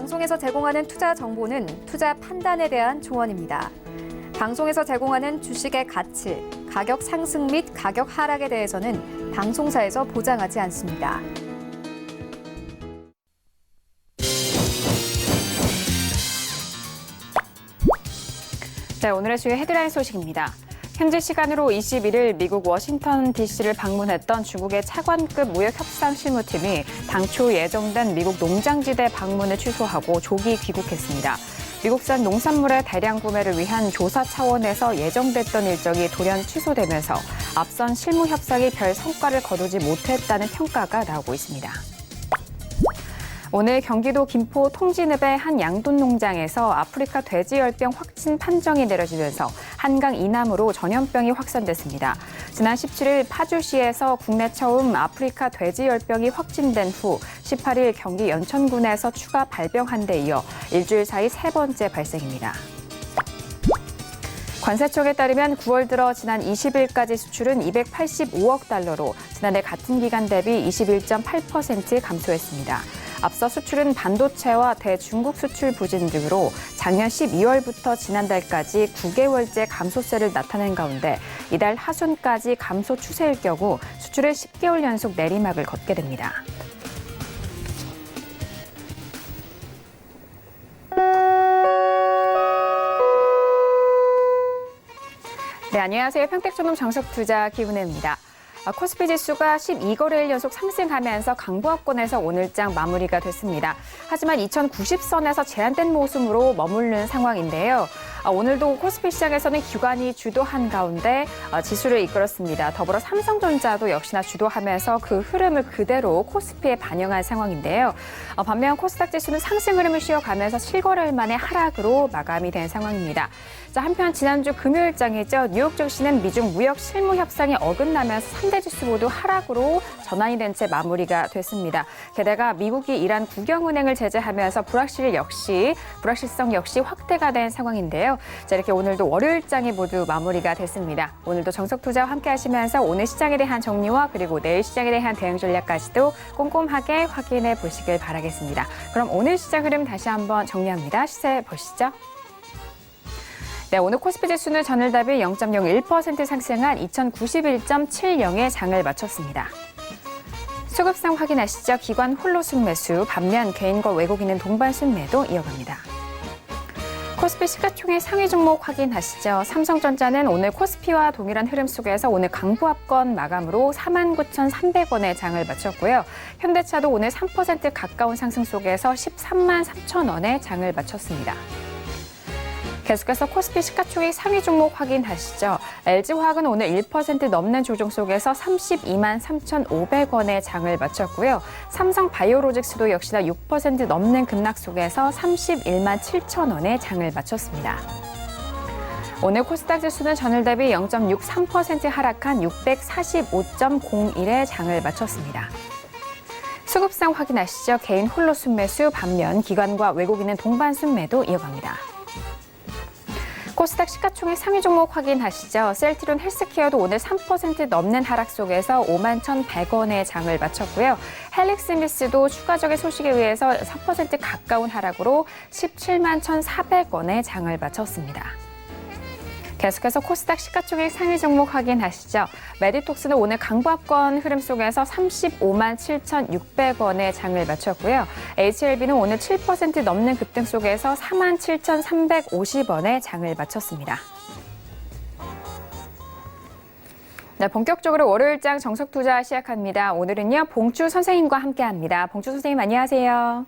방송에서 제공하는 투자 정보는 투자 판단에 대한 조언입니다. 방송에서 제공하는 주식의 가치, 가격 상승 및 가격 하락에 대해서는 방송사에서 보장하지 않습니다. 네, 오늘의 주요 헤드라인 소식입니다. 현지 시간으로 21일 미국 워싱턴 DC를 방문했던 중국의 차관급 무역 협상 실무팀이 당초 예정된 미국 농장지대 방문을 취소하고 조기 귀국했습니다. 미국산 농산물의 대량 구매를 위한 조사 차원에서 예정됐던 일정이 돌연 취소되면서 앞선 실무 협상이 별 성과를 거두지 못했다는 평가가 나오고 있습니다. 오늘 경기도 김포 통진읍의 한 양돈 농장에서 아프리카 돼지열병 확진 판정이 내려지면서 한강 이남으로 전염병이 확산됐습니다. 지난 17일 파주시에서 국내 처음 아프리카 돼지열병이 확진된 후 18일 경기 연천군에서 추가 발병한 데 이어 일주일 사이 세 번째 발생입니다. 관세청에 따르면 9월 들어 지난 20일까지 수출은 285억 달러로 지난해 같은 기간 대비 21.8% 감소했습니다. 앞서 수출은 반도체와 대중국 수출 부진 등으로 작년 12월부터 지난달까지 9개월째 감소세를 나타낸 가운데 이달 하순까지 감소 추세일 경우 수출을 10개월 연속 내리막을 걷게 됩니다. 네, 안녕하세요. 평택전문 정석투자 김은혜입니다. 코스피 지수가 12거래일 연속 상승하면서 강보합권에서 오늘장 마무리가 됐습니다. 하지만 2090선에서 제한된 모습으로 머무르는 상황인데요. 오늘도 코스피 시장에서는 기관이 주도한 가운데 지수를 이끌었습니다. 더불어 삼성전자도 역시나 주도하면서 그 흐름을 그대로 코스피에 반영한 상황인데요. 반면 코스닥 지수는 상승 흐름을 쉬어가면서 7거래일 만에 하락으로 마감이 된 상황입니다. 자, 한편 지난주 금요일장이죠. 뉴욕 증시는 미중 무역 실무 협상이 어긋나면서 3대 지수 모두 하락으로 전환이 된 채 마무리가 됐습니다. 게다가 미국이 이란 국영은행을 제재하면서 불확실성 역시 확대가 된 상황인데요. 자, 이렇게 오늘도 월요일장이 모두 마무리가 됐습니다. 오늘도 정석투자와 함께 하시면서 오늘 시장에 대한 정리와 그리고 내일 시장에 대한 대응 전략까지도 꼼꼼하게 확인해 보시길 바라겠습니다. 그럼 오늘 시장 흐름 다시 한번 정리합니다. 시세 보시죠. 네, 오늘 코스피 지수는 전일 대비 0.01% 상승한 2091.70에 장을 마쳤습니다. 수급상 확인하시죠. 기관 홀로 순매수, 반면 개인과 외국인은 동반 순매도 이어갑니다. 코스피 시가총액 상위 종목 확인하시죠. 삼성전자는 오늘 코스피와 동일한 흐름 속에서 오늘 강보합권 마감으로 49,300원에 장을 마쳤고요. 현대차도 오늘 3% 가까운 상승 속에서 13만 3천 원에 장을 마쳤습니다. 계속해서 코스피 시가총액 상위 종목 확인하시죠. LG화학은 오늘 1% 넘는 조정 속에서 32만 3,500원에 장을 마쳤고요. 삼성바이오로직스도 역시나 6% 넘는 급락 속에서 31만 7천 원에 장을 마쳤습니다. 오늘 코스닥 지수는 전일 대비 0.63% 하락한 645.01에 장을 마쳤습니다. 수급상 확인하시죠. 개인 홀로 순매수, 반면 기관과 외국인은 동반 순매도 이어갑니다. 코스닥 시가총액 상위 종목 확인하시죠. 셀트리온 헬스케어도 오늘 3% 넘는 하락 속에서 5만 1,100원에 장을 마쳤고요. 헬릭스미스도 추가적인 소식에 의해서 3% 가까운 하락으로 17만 1,400원에 장을 마쳤습니다. 계속해서 코스닥 시가총액 상위 종목 확인하시죠. 메디톡스는 오늘 강보합권 흐름 속에서 35만 7,600원에 장을 마쳤고요. HLB는 오늘 7% 넘는 급등 속에서 4만 7,350원에 장을 마쳤습니다. 네, 본격적으로 월요일장 정석투자 시작합니다. 오늘은요, 봉주 선생님과 함께합니다. 봉주 선생님 안녕하세요.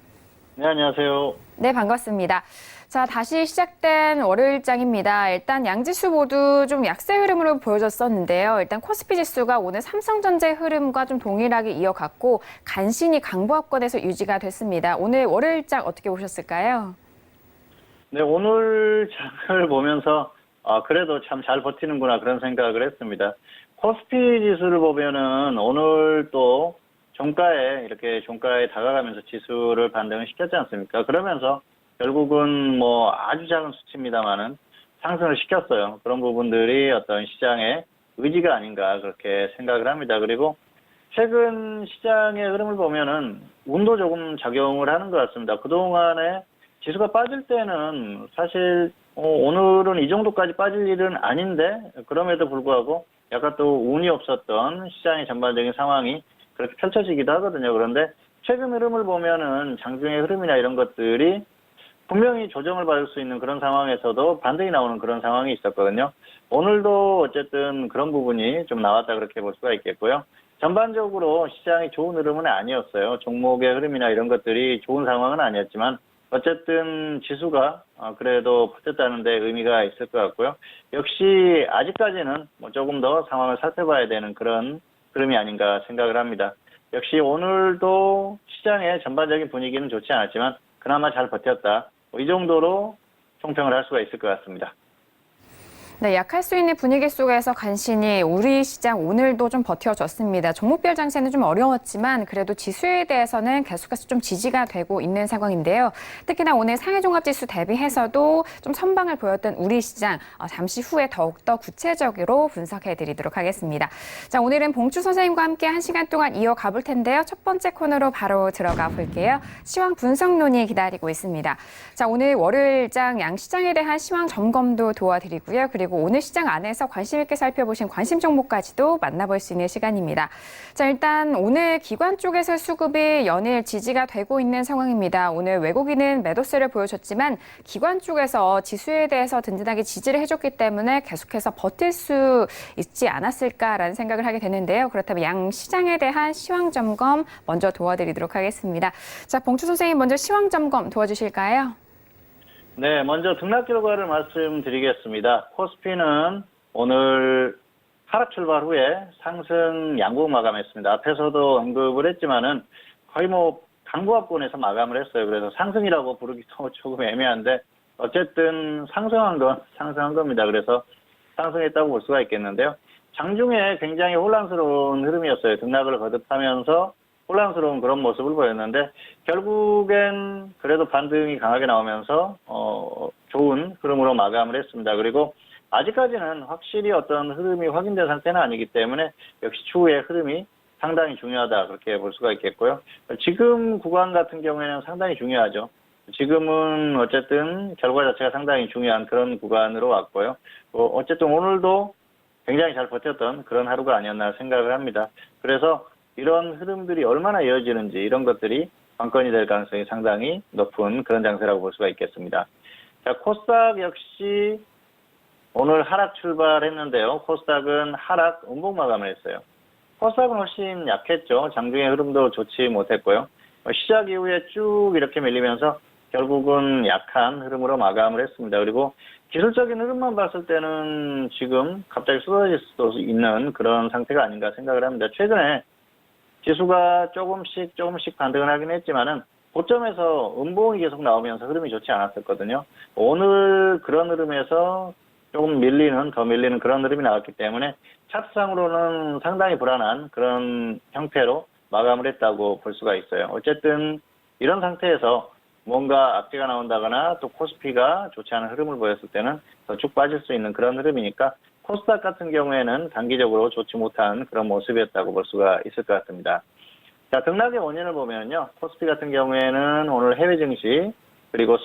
네, 안녕하세요. 네, 반갑습니다. 자, 다시 시작된 월요일장입니다. 일단 양지수 모두 좀 약세 흐름으로 보여졌었는데요. 일단 코스피 지수가 오늘 삼성전자의 흐름과 좀 동일하게 이어갔고 간신히 강보합권에서 유지가 됐습니다. 오늘 월요일장 어떻게 보셨을까요? 네, 오늘 장을 보면서 그래도 참 잘 버티는구나 그런 생각을 했습니다. 코스피 지수를 보면은 오늘 또 종가에 다가가면서 지수를 반등을 시켰지 않습니까? 그러면서 결국은 아주 작은 수치입니다만은 상승을 시켰어요. 그런 부분들이 어떤 시장의 의지가 아닌가 그렇게 생각을 합니다. 그리고 최근 시장의 흐름을 보면은 운도 조금 작용을 하는 것 같습니다. 그동안에 지수가 빠질 때는 사실 오늘은 이 정도까지 빠질 일은 아닌데 그럼에도 불구하고 약간 또 운이 없었던 시장의 전반적인 상황이 그렇게 펼쳐지기도 하거든요. 그런데 최근 흐름을 보면은 장중의 흐름이나 이런 것들이 분명히 조정을 받을 수 있는 그런 상황에서도 반등이 나오는 그런 상황이 있었거든요. 오늘도 어쨌든 그런 부분이 좀 나왔다 그렇게 볼 수가 있겠고요. 전반적으로 시장이 좋은 흐름은 아니었어요. 종목의 흐름이나 이런 것들이 좋은 상황은 아니었지만 어쨌든 지수가 그래도 버텼다는 데 의미가 있을 것 같고요. 역시 아직까지는 조금 더 상황을 살펴봐야 되는 그런 흐름이 아닌가 생각을 합니다. 역시 오늘도 시장의 전반적인 분위기는 좋지 않았지만 그나마 잘 버텼다. 이 정도로 총평을 할 수가 있을 것 같습니다. 네, 약할 수 있는 분위기 속에서 간신히 우리 시장 오늘도 좀 버텨줬습니다. 종목별 장세는 좀 어려웠지만 그래도 지수에 대해서는 계속해서 좀 지지가 되고 있는 상황인데요. 특히나 오늘 상해종합지수 대비해서도 좀 선방을 보였던 우리 시장 잠시 후에 더욱더 구체적으로 분석해드리도록 하겠습니다. 자, 오늘은 봉주 선생님과 함께 1시간 동안 이어가 볼 텐데요. 첫 번째 코너로 바로 들어가 볼게요. 시황 분석 논의 기다리고 있습니다. 자, 오늘 월요일장 양시장에 대한 시황 점검도 도와드리고요. 그리고 오늘 시장 안에서 관심 있게 살펴보신 관심 종목까지도 만나볼 수 있는 시간입니다. 자, 일단 오늘 기관 쪽에서 수급이 연일 지지가 되고 있는 상황입니다. 오늘 외국인은 매도세를 보여줬지만 기관 쪽에서 지수에 대해서 든든하게 지지를 해줬기 때문에 계속해서 버틸 수 있지 않았을까라는 생각을 하게 되는데요. 그렇다면 양 시장에 대한 시황 점검 먼저 도와드리도록 하겠습니다. 자, 봉추 선생님 먼저 시황 점검 도와주실까요? 네, 먼저 등락 결과를 말씀드리겠습니다. 코스피는 오늘 하락 출발 후에 상승 양국 마감했습니다. 앞에서도 언급을 했지만은 거의 강보합권에서 마감을 했어요. 그래서 상승이라고 부르기도 조금 애매한데 어쨌든 상승한 건 상승한 겁니다. 그래서 상승했다고 볼 수가 있겠는데요. 장중에 굉장히 혼란스러운 흐름이었어요. 등락을 거듭하면서 혼란스러운 그런 모습을 보였는데 결국엔 그래도 반등이 강하게 나오면서 좋은 흐름으로 마감을 했습니다. 그리고 아직까지는 확실히 어떤 흐름이 확인된 상태는 아니기 때문에 역시 추후의 흐름이 상당히 중요하다 그렇게 볼 수가 있겠고요. 지금 구간 같은 경우에는 상당히 중요하죠. 지금은 어쨌든 결과 자체가 상당히 중요한 그런 구간으로 왔고요. 어쨌든 오늘도 굉장히 잘 버텼던 그런 하루가 아니었나 생각을 합니다. 그래서 이런 흐름들이 얼마나 이어지는지 이런 것들이 관건이 될 가능성이 상당히 높은 그런 장세라고 볼 수가 있겠습니다. 자, 코스닥 역시 오늘 하락 출발했는데요. 코스닥은 하락 음봉 마감을 했어요. 코스닥은 훨씬 약했죠. 장중의 흐름도 좋지 못했고요. 시작 이후에 쭉 이렇게 밀리면서 결국은 약한 흐름으로 마감을 했습니다. 그리고 기술적인 흐름만 봤을 때는 지금 갑자기 쏟아질 수도 있는 그런 상태가 아닌가 생각을 합니다. 최근에 지수가 조금씩 반등을 하긴 했지만은 고점에서 음봉이 계속 나오면서 흐름이 좋지 않았었거든요. 오늘 그런 흐름에서 조금 더 밀리는 그런 흐름이 나왔기 때문에 차트상으로는 상당히 불안한 그런 형태로 마감을 했다고 볼 수가 있어요. 어쨌든 이런 상태에서 뭔가 악재가 나온다거나 또 코스피가 좋지 않은 흐름을 보였을 때는 더 쭉 빠질 수 있는 그런 흐름이니까 코스닥 같은 경우에는 단기적으로 좋지 못한 그런 모습이었다고 볼 수가 있을 것 같습니다. 자, 등락의 원인을 보면요. 코스피 같은 경우에는 오늘 해외 증시 그리고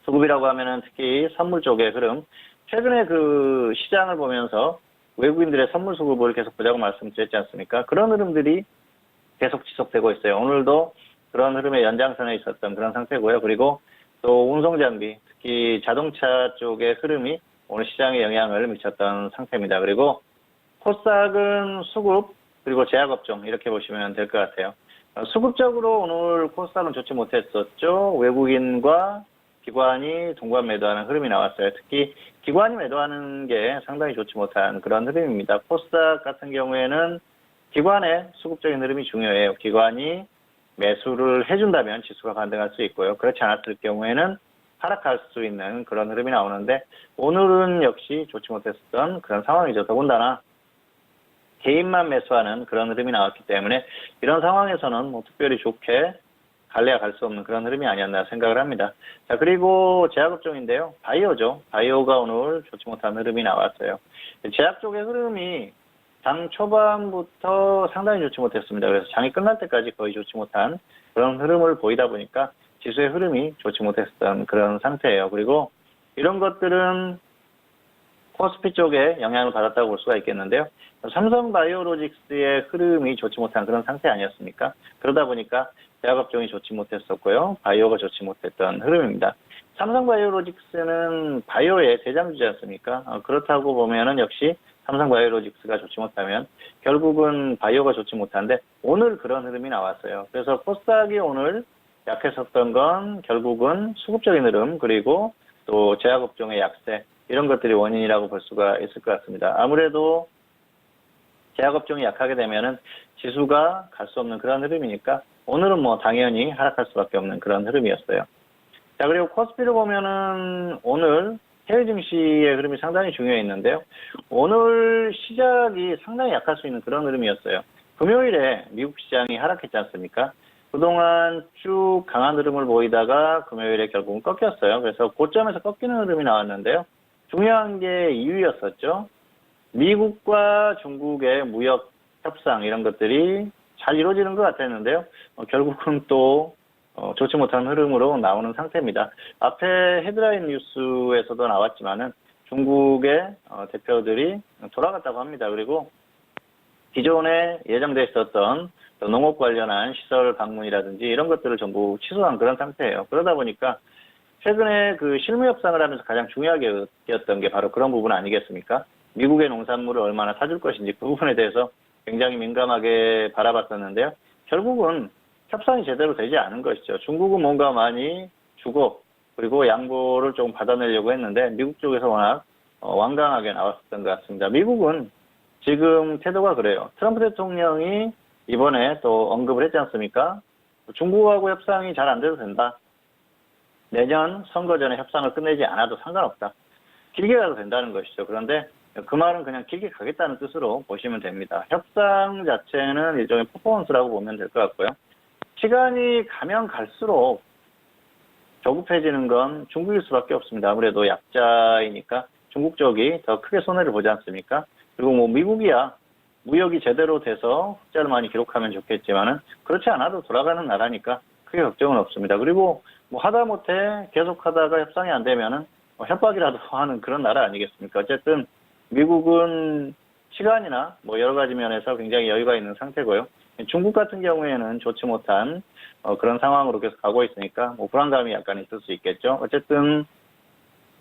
수급이라고 하면은 특히 선물 쪽의 흐름. 최근에 그 시장을 보면서 외국인들의 선물 수급을 계속 보자고 말씀드렸지 않습니까? 그런 흐름들이 계속 지속되고 있어요. 오늘도 그런 흐름의 연장선에 있었던 그런 상태고요. 그리고 또 운송장비, 특히 자동차 쪽의 흐름이 오늘 시장에 영향을 미쳤던 상태입니다. 그리고 코스닥은 수급 그리고 제약업종 이렇게 보시면 될 것 같아요. 수급적으로 오늘 코스닥은 좋지 못했었죠. 외국인과 기관이 동반 매도하는 흐름이 나왔어요. 특히 기관이 매도하는 게 상당히 좋지 못한 그런 흐름입니다. 코스닥 같은 경우에는 기관의 수급적인 흐름이 중요해요. 기관이 매수를 해준다면 지수가 반등할 수 있고요. 그렇지 않았을 경우에는 하락할 수 있는 그런 흐름이 나오는데 오늘은 역시 좋지 못했었던 그런 상황이죠. 더군다나 개인만 매수하는 그런 흐름이 나왔기 때문에 이런 상황에서는 특별히 좋게 갈래야 갈 수 없는 그런 흐름이 아니었나 생각을 합니다. 자, 그리고 제약업종인데요. 바이오죠. 바이오가 오늘 좋지 못한 흐름이 나왔어요. 제약 쪽의 흐름이 장 초반부터 상당히 좋지 못했습니다. 그래서 장이 끝날 때까지 거의 좋지 못한 그런 흐름을 보이다 보니까 지수의 흐름이 좋지 못했던 그런 상태예요. 그리고 이런 것들은 코스피 쪽에 영향을 받았다고 볼 수가 있겠는데요. 삼성바이오로직스의 흐름이 좋지 못한 그런 상태 아니었습니까? 그러다 보니까 제약업종이 좋지 못했었고요. 바이오가 좋지 못했던 흐름입니다. 삼성바이오로직스는 바이오의 대장주지 않습니까? 그렇다고 보면은 역시 삼성바이오로직스가 좋지 못하면 결국은 바이오가 좋지 못한데 오늘 그런 흐름이 나왔어요. 그래서 코스닥이 오늘 약했었던 건 결국은 수급적인 흐름 그리고 또 제약업종의 약세 이런 것들이 원인이라고 볼 수가 있을 것 같습니다. 아무래도 제약업종이 약하게 되면은 지수가 갈 수 없는 그런 흐름이니까 오늘은 뭐 당연히 하락할 수밖에 없는 그런 흐름이었어요. 자, 그리고 코스피를 보면은 오늘 해외 증시의 흐름이 상당히 중요했는데요. 오늘 시작이 상당히 약할 수 있는 그런 흐름이었어요. 금요일에 미국 시장이 하락했지 않습니까? 그동안 쭉 강한 흐름을 보이다가 금요일에 결국은 꺾였어요. 그래서 고점에서 꺾이는 흐름이 나왔는데요. 중요한 게 이유였었죠. 미국과 중국의 무역 협상 이런 것들이 잘 이루어지는 것 같았는데요. 결국은 또 좋지 못한 흐름으로 나오는 상태입니다. 앞에 헤드라인 뉴스에서도 나왔지만은 중국의 대표들이 돌아갔다고 합니다. 그리고 기존에 예정돼 있었던 농업 관련한 시설 방문이라든지 이런 것들을 전부 취소한 그런 상태예요. 그러다 보니까 최근에 그 실무 협상을 하면서 가장 중요하게 여겼던 게 바로 그런 부분 아니겠습니까? 미국의 농산물을 얼마나 사줄 것인지 그 부분에 대해서 굉장히 민감하게 바라봤었는데요. 결국은 협상이 제대로 되지 않은 것이죠. 중국은 뭔가 많이 주고 그리고 양보를 조금 받아내려고 했는데 미국 쪽에서 워낙 완강하게 나왔었던 것 같습니다. 미국은 지금 태도가 그래요. 트럼프 대통령이 이번에 또 언급을 했지 않습니까? 중국하고 협상이 잘 안 돼도 된다. 내년 선거 전에 협상을 끝내지 않아도 상관없다. 길게 가도 된다는 것이죠. 그런데 그 말은 그냥 길게 가겠다는 뜻으로 보시면 됩니다. 협상 자체는 일종의 퍼포먼스라고 보면 될 것 같고요. 시간이 가면 갈수록 조급해지는 건 중국일 수밖에 없습니다. 아무래도 약자이니까 중국 쪽이 더 크게 손해를 보지 않습니까? 그리고 뭐 미국이야 무역이 제대로 돼서 흑자를 많이 기록하면 좋겠지만은 그렇지 않아도 돌아가는 나라니까 크게 걱정은 없습니다. 그리고 뭐 하다못해 계속 하다가 협상이 안 되면은 협박이라도 하는 그런 나라 아니겠습니까? 어쨌든 미국은 시간이나 뭐 여러 가지 면에서 굉장히 여유가 있는 상태고요. 중국 같은 경우에는 좋지 못한 그런 상황으로 계속 가고 있으니까 뭐 불안감이 약간 있을 수 있겠죠. 어쨌든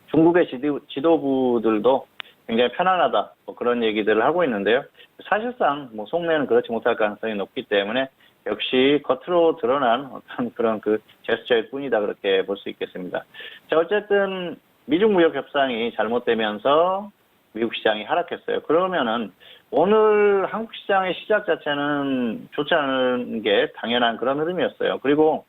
중국의 지도부들도 굉장히 편안하다 뭐 그런 얘기들을 하고 있는데요. 사실상 뭐 속내는 그렇지 못할 가능성이 높기 때문에 역시 겉으로 드러난 어떤 그런 그 제스처일 뿐이다 그렇게 볼 수 있겠습니다. 자, 어쨌든 미중 무역 협상이 잘못되면서 미국 시장이 하락했어요. 그러면은 오늘 한국 시장의 시작 자체는 좋지 않은 게 당연한 그런 흐름이었어요. 그리고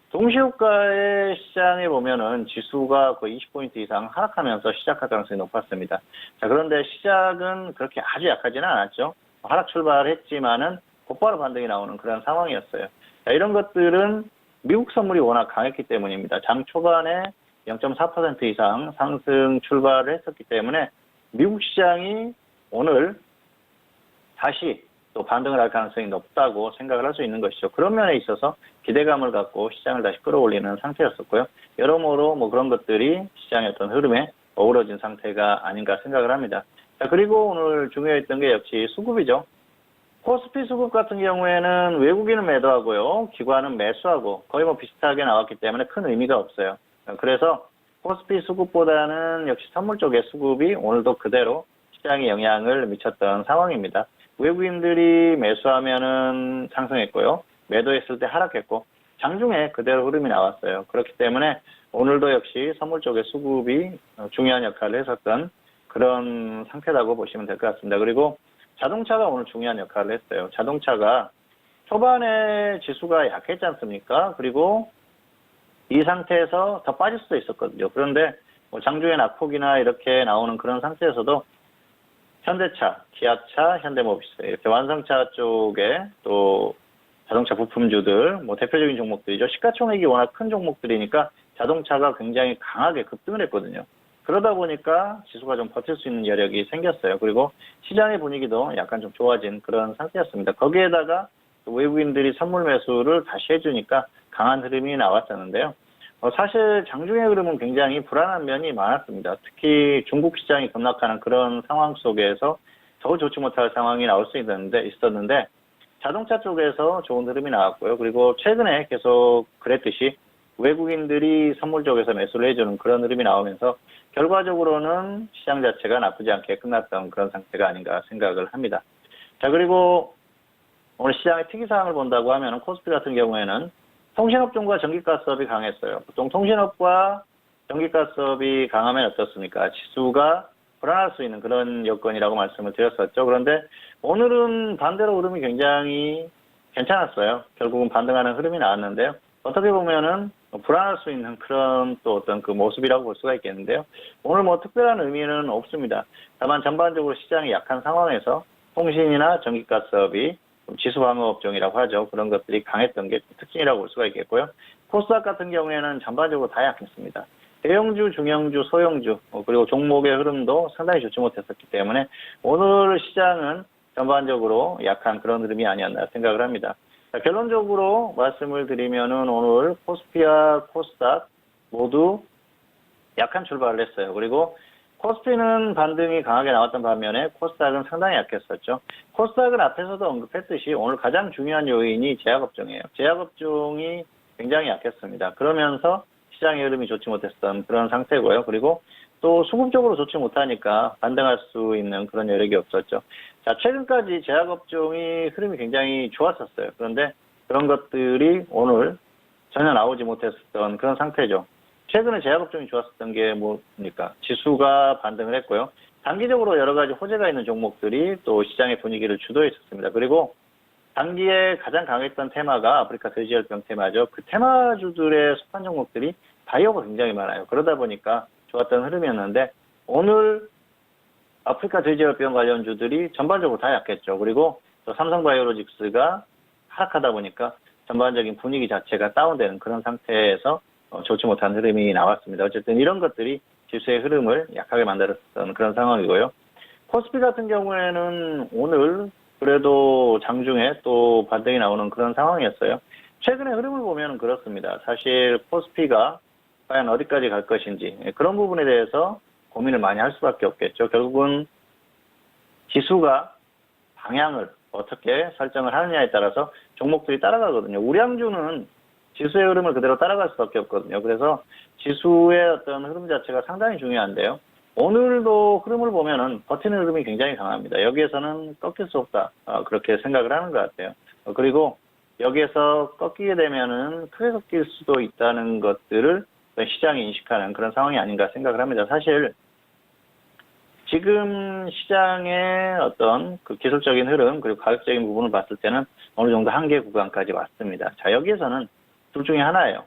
동시효과의 시장에 보면은 지수가 거의 20포인트 이상 하락하면서 시작할 가능성이 높았습니다. 자, 그런데 시작은 그렇게 아주 약하지는 않았죠. 하락 출발했지만은 곧바로 반등이 나오는 그런 상황이었어요. 자, 이런 것들은 미국 선물이 워낙 강했기 때문입니다. 장 초반에 0.4% 이상 상승 출발을 했었기 때문에 미국 시장이 오늘 다시 또 반등을 할 가능성이 높다고 생각을 할 수 있는 것이죠. 그런 면에 있어서 기대감을 갖고 시장을 다시 끌어올리는 상태였었고요. 여러모로 뭐 그런 것들이 시장의 어떤 흐름에 어우러진 상태가 아닌가 생각을 합니다. 자, 그리고 오늘 중요했던 게 역시 수급이죠. 코스피 수급 같은 경우에는 외국인은 매도하고요. 기관은 매수하고 거의 뭐 비슷하게 나왔기 때문에 큰 의미가 없어요. 그래서 코스피 수급보다는 역시 선물 쪽의 수급이 오늘도 그대로 시장에 영향을 미쳤던 상황입니다. 외국인들이 매수하면은 상승했고요. 매도했을 때 하락했고 장중에 그대로 흐름이 나왔어요. 그렇기 때문에 오늘도 역시 선물 쪽의 수급이 중요한 역할을 했었던 그런 상태라고 보시면 될 것 같습니다. 그리고 자동차가 오늘 중요한 역할을 했어요. 자동차가 초반에 지수가 약했지 않습니까? 그리고 이 상태에서 더 빠질 수도 있었거든요. 그런데 뭐 장중에 낙폭이나 이렇게 나오는 그런 상태에서도 현대차, 기아차, 현대모비스 이렇게 완성차 쪽에 또 자동차 부품주들 뭐 대표적인 종목들이죠. 시가총액이 워낙 큰 종목들이니까 자동차가 굉장히 강하게 급등을 했거든요. 그러다 보니까 지수가 좀 버틸 수 있는 여력이 생겼어요. 그리고 시장의 분위기도 약간 좀 좋아진 그런 상태였습니다. 거기에다가 외국인들이 선물 매수를 다시 해주니까 강한 흐름이 나왔었는데요. 사실 장중의 흐름은 굉장히 불안한 면이 많았습니다. 특히 중국 시장이 급락하는 그런 상황 속에서 더 좋지 못할 상황이 나올 수 있었는데 자동차 쪽에서 좋은 흐름이 나왔고요. 그리고 최근에 계속 그랬듯이 외국인들이 선물 쪽에서 매수를 해주는 그런 흐름이 나오면서 결과적으로는 시장 자체가 나쁘지 않게 끝났던 그런 상태가 아닌가 생각을 합니다. 자, 그리고 오늘 시장의 특이사항을 본다고 하면 코스피 같은 경우에는 통신업종과 전기가스업이 강했어요. 보통 통신업과 전기가스업이 강하면 어떻습니까? 지수가 불안할 수 있는 그런 여건이라고 말씀을 드렸었죠. 그런데 오늘은 반대로 흐름이 굉장히 괜찮았어요. 결국은 반등하는 흐름이 나왔는데요. 어떻게 보면은 불안할 수 있는 그런 또 어떤 그 모습이라고 볼 수가 있겠는데요. 오늘 뭐 특별한 의미는 없습니다. 다만 전반적으로 시장이 약한 상황에서 통신이나 전기가스업이 지수 방어 업종이라고 하죠. 그런 것들이 강했던 게 특징이라고 볼 수가 있겠고요. 코스닥 같은 경우에는 전반적으로 다 약했습니다. 대형주, 중형주, 소형주 그리고 종목의 흐름도 상당히 좋지 못했었기 때문에 오늘 시장은 전반적으로 약한 그런 흐름이 아니었나 생각을 합니다. 자, 결론적으로 말씀을 드리면은 오늘 코스피와 코스닥 모두 약한 출발을 했어요. 그리고 코스피는 반등이 강하게 나왔던 반면에 코스닥은 상당히 약했었죠. 코스닥은 앞에서도 언급했듯이 오늘 가장 중요한 요인이 제약업종이에요. 제약업종이 굉장히 약했습니다. 그러면서 시장의 흐름이 좋지 못했던 그런 상태고요. 그리고 또 수급적으로 좋지 못하니까 반등할 수 있는 그런 여력이 없었죠. 자, 최근까지 제약업종이 흐름이 굉장히 좋았었어요. 그런데 그런 것들이 오늘 전혀 나오지 못했었던 그런 상태죠. 최근에 제약업종이 좋았었던 게 뭡니까? 지수가 반등을 했고요. 단기적으로 여러 가지 호재가 있는 종목들이 또 시장의 분위기를 주도했었습니다. 그리고 단기에 가장 강했던 테마가 아프리카 돼지열병 테마죠. 그 테마주들의 속한 종목들이 바이오가 굉장히 많아요. 그러다 보니까 좋았던 흐름이었는데 오늘 아프리카 돼지열병 관련주들이 전반적으로 다 약했죠. 그리고 또 삼성바이오로직스가 하락하다 보니까 전반적인 분위기 자체가 다운되는 그런 상태에서 좋지 못한 흐름이 나왔습니다. 어쨌든 이런 것들이 지수의 흐름을 약하게 만들었던 그런 상황이고요. 코스피 같은 경우에는 오늘 그래도 장중에 또 반등이 나오는 그런 상황이었어요. 최근의 흐름을 보면 그렇습니다. 사실 코스피가 과연 어디까지 갈 것인지 그런 부분에 대해서 고민을 많이 할 수밖에 없겠죠. 결국은 지수가 방향을 어떻게 설정을 하느냐에 따라서 종목들이 따라가거든요. 우량주는 지수의 흐름을 그대로 따라갈 수밖에 없거든요. 그래서 지수의 어떤 흐름 자체가 상당히 중요한데요. 오늘도 흐름을 보면은 버티는 흐름이 굉장히 강합니다. 여기에서는 꺾일 수 없다. 그렇게 생각을 하는 것 같아요. 그리고 여기에서 꺾이게 되면은 크게 꺾일 수도 있다는 것들을 시장이 인식하는 그런 상황이 아닌가 생각을 합니다. 사실 지금 시장의 어떤 그 기술적인 흐름 그리고 가격적인 부분을 봤을 때는 어느 정도 한계 구간까지 왔습니다. 자, 여기에서는 둘 중에 하나예요.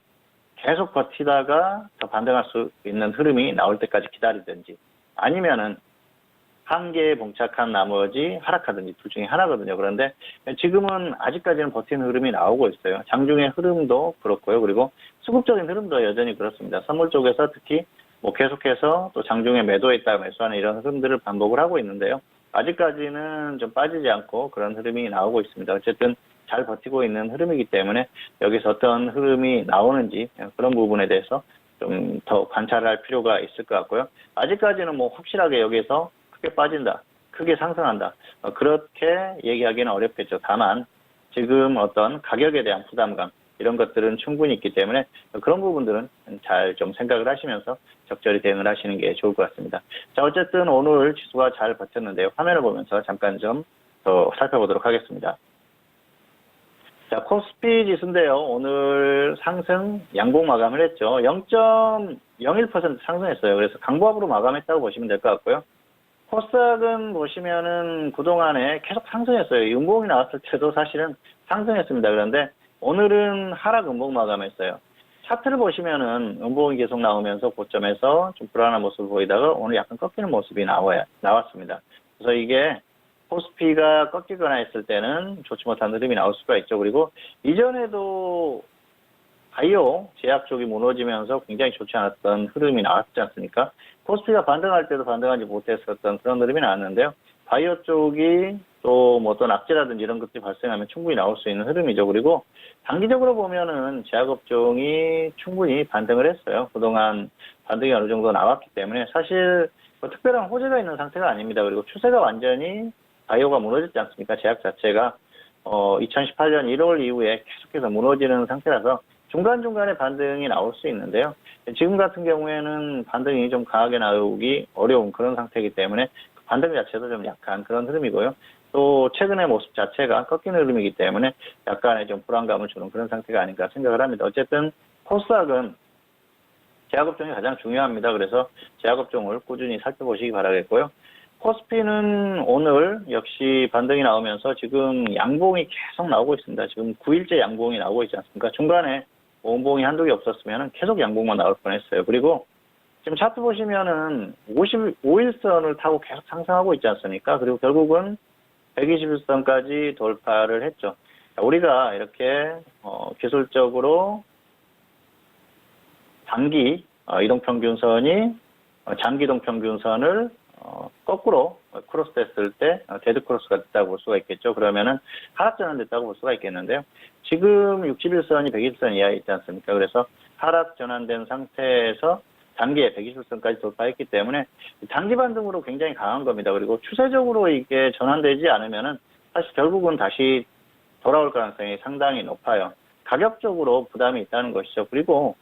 계속 버티다가 더 반등할 수 있는 흐름이 나올 때까지 기다리든지 아니면은 한계에 봉착한 나머지 하락하든지 둘 중에 하나거든요. 그런데 지금은 아직까지는 버티는 흐름이 나오고 있어요. 장중의 흐름도 그렇고요. 그리고 수급적인 흐름도 여전히 그렇습니다. 선물 쪽에서 특히 계속해서 또 장중에 매도했다가 매수하는 이런 흐름들을 반복을 하고 있는데요. 아직까지는 좀 빠지지 않고 그런 흐름이 나오고 있습니다. 어쨌든 잘 버티고 있는 흐름이기 때문에 여기서 어떤 흐름이 나오는지 그런 부분에 대해서 좀 더 관찰할 필요가 있을 것 같고요. 아직까지는 확실하게 여기서 크게 빠진다, 크게 상승한다 그렇게 얘기하기는 어렵겠죠. 다만 지금 어떤 가격에 대한 부담감 이런 것들은 충분히 있기 때문에 그런 부분들은 잘 좀 생각을 하시면서 적절히 대응을 하시는 게 좋을 것 같습니다. 자, 어쨌든 오늘 지수가 잘 버텼는데요. 화면을 보면서 잠깐 좀 더 살펴보도록 하겠습니다. 자, 코스피 지수인데요. 오늘 상승 양봉 마감을 했죠. 0.01% 상승했어요. 그래서 강보합으로 마감했다고 보시면 될 것 같고요. 코스닥은 보시면은 그동안에 계속 상승했어요. 음봉이 나왔을 때도 사실은 상승했습니다. 그런데 오늘은 하락 음봉 마감했어요. 차트를 보시면은 음봉이 계속 나오면서 고점에서 좀 불안한 모습을 보이다가 오늘 약간 꺾이는 모습이 나왔습니다. 그래서 이게 코스피가 꺾이거나 했을 때는 좋지 못한 흐름이 나올 수가 있죠. 그리고 이전에도 바이오 제약 쪽이 무너지면서 굉장히 좋지 않았던 흐름이 나왔지 않습니까? 코스피가 반등할 때도 반등하지 못했었던 그런 흐름이 나왔는데요. 바이오 쪽이 또 뭐 어떤 악재라든지 이런 것들이 발생하면 충분히 나올 수 있는 흐름이죠. 그리고 단기적으로 보면은 제약업종이 충분히 반등을 했어요. 그동안 반등이 어느 정도 나왔기 때문에 사실 뭐 특별한 호재가 있는 상태가 아닙니다. 그리고 추세가 완전히 바이오가 무너졌지 않습니까? 제약 자체가 2018년 1월 이후에 계속해서 무너지는 상태라서 중간중간에 반등이 나올 수 있는데요. 지금 같은 경우에는 반등이 좀 강하게 나오기 어려운 그런 상태이기 때문에 반등 자체도 좀 약한 그런 흐름이고요. 또 최근의 모습 자체가 꺾이는 흐름이기 때문에 약간의 좀 불안감을 주는 그런 상태가 아닌가 생각을 합니다. 어쨌든 코스닥은 제약업종이 가장 중요합니다. 그래서 제약업종을 꾸준히 살펴보시기 바라겠고요. 코스피는 오늘 역시 반등이 나오면서 지금 양봉이 계속 나오고 있습니다. 지금 9일째 양봉이 나오고 있지 않습니까? 중간에 원봉이 한두 개 없었으면 계속 양봉만 나올 뻔했어요. 그리고 지금 차트 보시면은 55일선을 타고 계속 상승하고 있지 않습니까? 그리고 결국은 121선까지 돌파를 했죠. 우리가 이렇게 기술적으로 단기 이동평균선이 장기 이동평균선을 거꾸로 크로스됐을 때 데드 크로스가 됐다고 볼 수가 있겠죠. 그러면은 하락 전환됐다고 볼 수가 있겠는데요. 지금 61선이 120선 이하에 있지 않습니까? 그래서 하락 전환된 상태에서 단기에 120선까지 돌파했기 때문에 단기 반등으로 굉장히 강한 겁니다. 그리고 추세적으로 이게 전환되지 않으면은 사실 결국은 다시 돌아올 가능성이 상당히 높아요. 가격적으로 부담이 있다는 것이죠. 그리고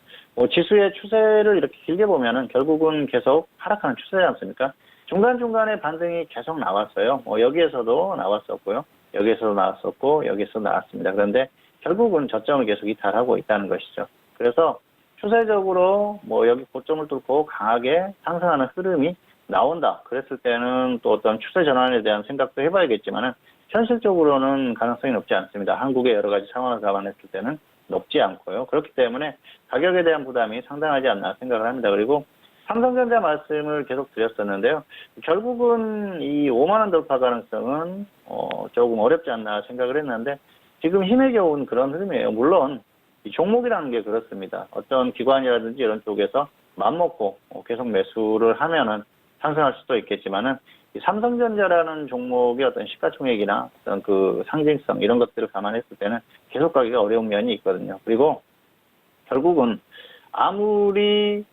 지수의 추세를 이렇게 길게 보면은 결국은 계속 하락하는 추세지 않습니까? 중간중간에 반등이 계속 나왔어요. 여기에서도 나왔었고요. 여기에서도 나왔었고, 여기에서도 나왔습니다. 그런데 결국은 저점을 계속 이탈하고 있다는 것이죠. 그래서 추세적으로 여기 고점을 뚫고 강하게 상승하는 흐름이 나온다. 그랬을 때는 또 어떤 추세 전환에 대한 생각도 해봐야겠지만은 현실적으로는 가능성이 높지 않습니다. 한국의 여러 가지 상황을 감안했을 때는 높지 않고요. 그렇기 때문에 가격에 대한 부담이 상당하지 않나 생각을 합니다. 그리고 삼성전자 말씀을 계속 드렸었는데요. 결국은 이 5만 원 돌파 가능성은 조금 어렵지 않나 생각을 했는데 지금 힘에 겨운 그런 흐름이에요. 물론 이 종목이라는 게 그렇습니다. 어떤 기관이라든지 이런 쪽에서 맘먹고 계속 매수를 하면은 상승할 수도 있겠지만은 이 삼성전자라는 종목의 어떤 시가총액이나 어떤 그 상징성 이런 것들을 감안했을 때는 계속 가기가 어려운 면이 있거든요. 그리고 결국은 아무리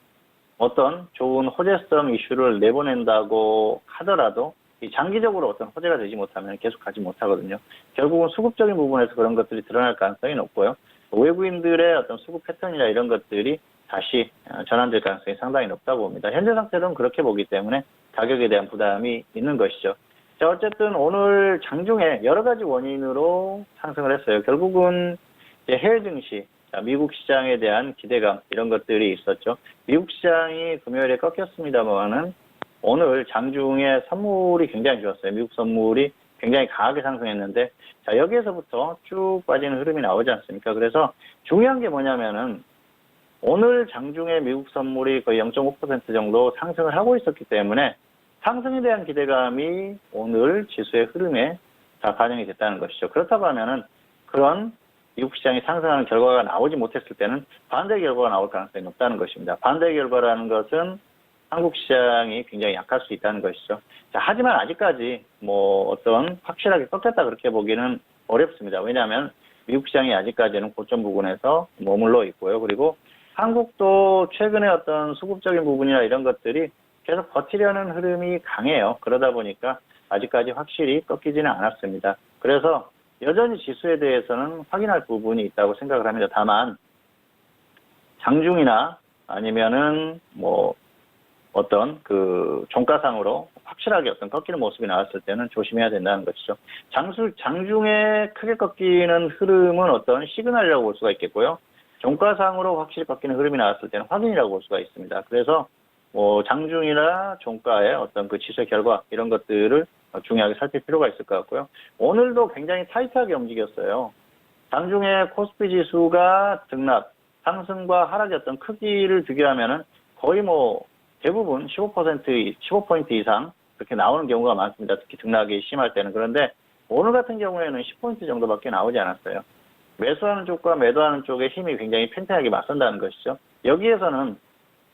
어떤 좋은 호재성 이슈를 내보낸다고 하더라도 이 장기적으로 어떤 호재가 되지 못하면 계속 가지 못하거든요. 결국은 수급적인 부분에서 그런 것들이 드러날 가능성이 높고요. 외국인들의 어떤 수급 패턴이나 이런 것들이 다시 전환될 가능성이 상당히 높다고 봅니다. 현재 상태로는 그렇게 보기 때문에 가격에 대한 부담이 있는 것이죠. 자, 어쨌든 오늘 장중에 여러 가지 원인으로 상승을 했어요. 결국은 해외 증시, 미국 시장에 대한 기대감 이런 것들이 있었죠. 미국 시장이 금요일에 꺾였습니다만은 오늘 장중에 선물이 굉장히 좋았어요. 미국 선물이 굉장히 강하게 상승했는데 자 여기에서부터 쭉 빠지는 흐름이 나오지 않습니까? 그래서 중요한 게 뭐냐면은 오늘 장중에 미국 선물이 거의 0.5% 정도 상승을 하고 있었기 때문에 상승에 대한 기대감이 오늘 지수의 흐름에 다 반영이 됐다는 것이죠. 그렇다고 하면은 그런 미국 시장이 상승하는 결과가 나오지 못했을 때는 반대 결과가 나올 가능성이 높다는 것입니다. 반대 결과라는 것은 한국 시장이 굉장히 약할 수 있다는 것이죠. 자, 하지만 아직까지 어떤 확실하게 꺾였다 그렇게 보기는 어렵습니다. 왜냐하면 미국 시장이 아직까지는 고점 부근에서 머물러 있고요. 그리고 한국도 최근에 어떤 수급적인 부분이나 이런 것들이 계속 버티려는 흐름이 강해요. 그러다 보니까 아직까지 확실히 꺾이지는 않았습니다. 그래서 여전히 지수에 대해서는 확인할 부분이 있다고 생각을 합니다. 다만 장중이나 아니면은 어떤 그 종가상으로 확실하게 어떤 꺾이는 모습이 나왔을 때는 조심해야 된다는 것이죠. 장중에 크게 꺾이는 흐름은 어떤 시그널이라고 볼 수가 있겠고요. 종가상으로 확실히 꺾이는 흐름이 나왔을 때는 확인이라고 볼 수가 있습니다. 그래서 장중이나 종가의 어떤 그 지수의 결과 이런 것들을 중요하게 살필 필요가 있을 것 같고요. 오늘도 굉장히 타이트하게 움직였어요. 장중에 코스피 지수가 등락, 상승과 하락의 어떤 크기를 비교하면은 거의 대부분 15% 이상 그렇게 나오는 경우가 많습니다. 특히 등락이 심할 때는. 그런데 오늘 같은 경우에는 10포인트 정도밖에 나오지 않았어요. 매수하는 쪽과 매도하는 쪽의 힘이 굉장히 팽팽하게 맞선다는 것이죠. 여기에서는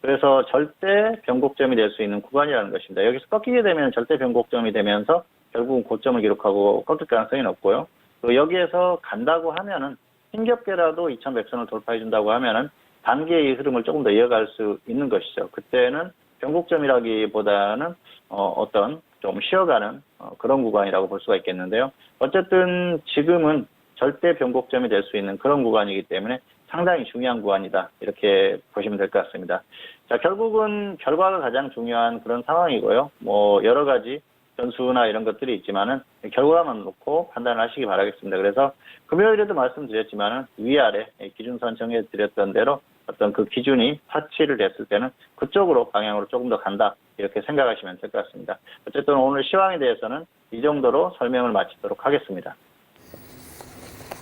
그래서 절대 변곡점이 될 수 있는 구간이라는 것입니다. 여기서 꺾이게 되면 절대 변곡점이 되면서 결국은 고점을 기록하고 꺾일 가능성이 높고요. 또 여기에서 간다고 하면은 힘겹게라도 2100선을 돌파해 준다고 하면은 단기의 흐름을 조금 더 이어갈 수 있는 것이죠. 그때는 변곡점이라기보다는 어떤 좀 쉬어가는 그런 구간이라고 볼 수가 있겠는데요. 어쨌든 지금은 절대 변곡점이 될 수 있는 그런 구간이기 때문에 상당히 중요한 구간이다. 이렇게 보시면 될 것 같습니다. 자, 결국은 결과가 가장 중요한 그런 상황이고요. 뭐 여러 가지 변수나 이런 것들이 있지만은 결과만 놓고 판단을 하시기 바라겠습니다. 그래서 금요일에도 말씀드렸지만은 위아래 기준선 정해드렸던 대로 어떤 그 기준이 타치를 됐을 때는 그쪽으로 방향으로 조금 더 간다. 이렇게 생각하시면 될 것 같습니다. 어쨌든 오늘 시황에 대해서는 이 정도로 설명을 마치도록 하겠습니다.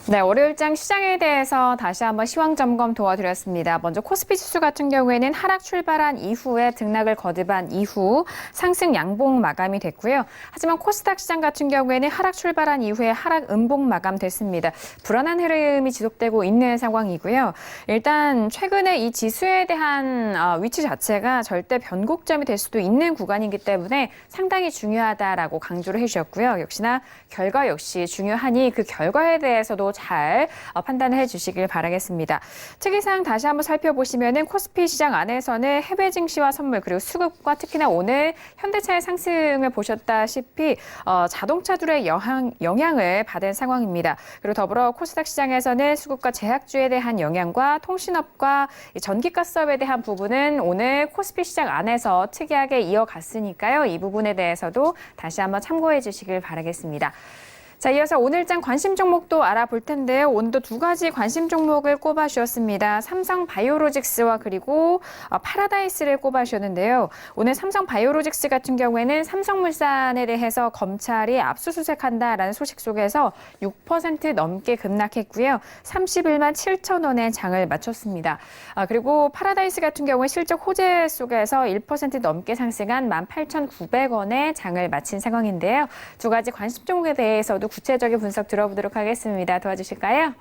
네, 월요일장 시장에 대해서 다시 한번 시황 점검 도와드렸습니다. 먼저 코스피 지수 같은 경우에는 하락 출발한 이후에 등락을 거듭한 이후 상승 양봉 마감이 됐고요. 하지만 코스닥 시장 같은 경우에는 하락 출발한 이후에 하락 음봉 마감됐습니다. 불안한 흐름이 지속되고 있는 상황이고요. 일단 최근에 이 지수에 대한 위치 자체가 절대 변곡점이 될 수도 있는 구간이기 때문에 상당히 중요하다라고 강조를 해주셨고요. 역시나 결과 역시 중요하니 그 결과에 대해서도 잘 판단을 해주시길 바라겠습니다. 특이사항 다시 한번 살펴보시면은 코스피 시장 안에서는 해외 증시와 선물 그리고 수급과 특히나 오늘 현대차의 상승을 보셨다시피 자동차들의 영향을 받은 상황입니다. 그리고 더불어 코스닥 시장에서는 수급과 제약주에 대한 영향과 통신업과 전기가스업에 대한 부분은 오늘 코스피 시장 안에서 특이하게 이어갔으니까요. 이 부분에 대해서도 다시 한번 참고해 주시길 바라겠습니다. 자, 이어서 오늘장 관심 종목도 알아볼 텐데요. 오늘도 두 가지 관심 종목을 꼽아주셨습니다. 삼성바이오로직스와 그리고 파라다이스를 꼽아주셨는데요. 오늘 삼성바이오로직스 같은 경우에는 삼성물산에 대해서 검찰이 압수수색한다라는 소식 속에서 6% 넘게 급락했고요. 31만 7천 원의 장을 마쳤습니다. 그리고 파라다이스 같은 경우에 실적 호재 속에서 1% 넘게 상승한 18,900원의 장을 마친 상황인데요. 두 가지 관심 종목에 대해서도 구체적인 분석 들어보도록 하겠습니다. 도와주실까요?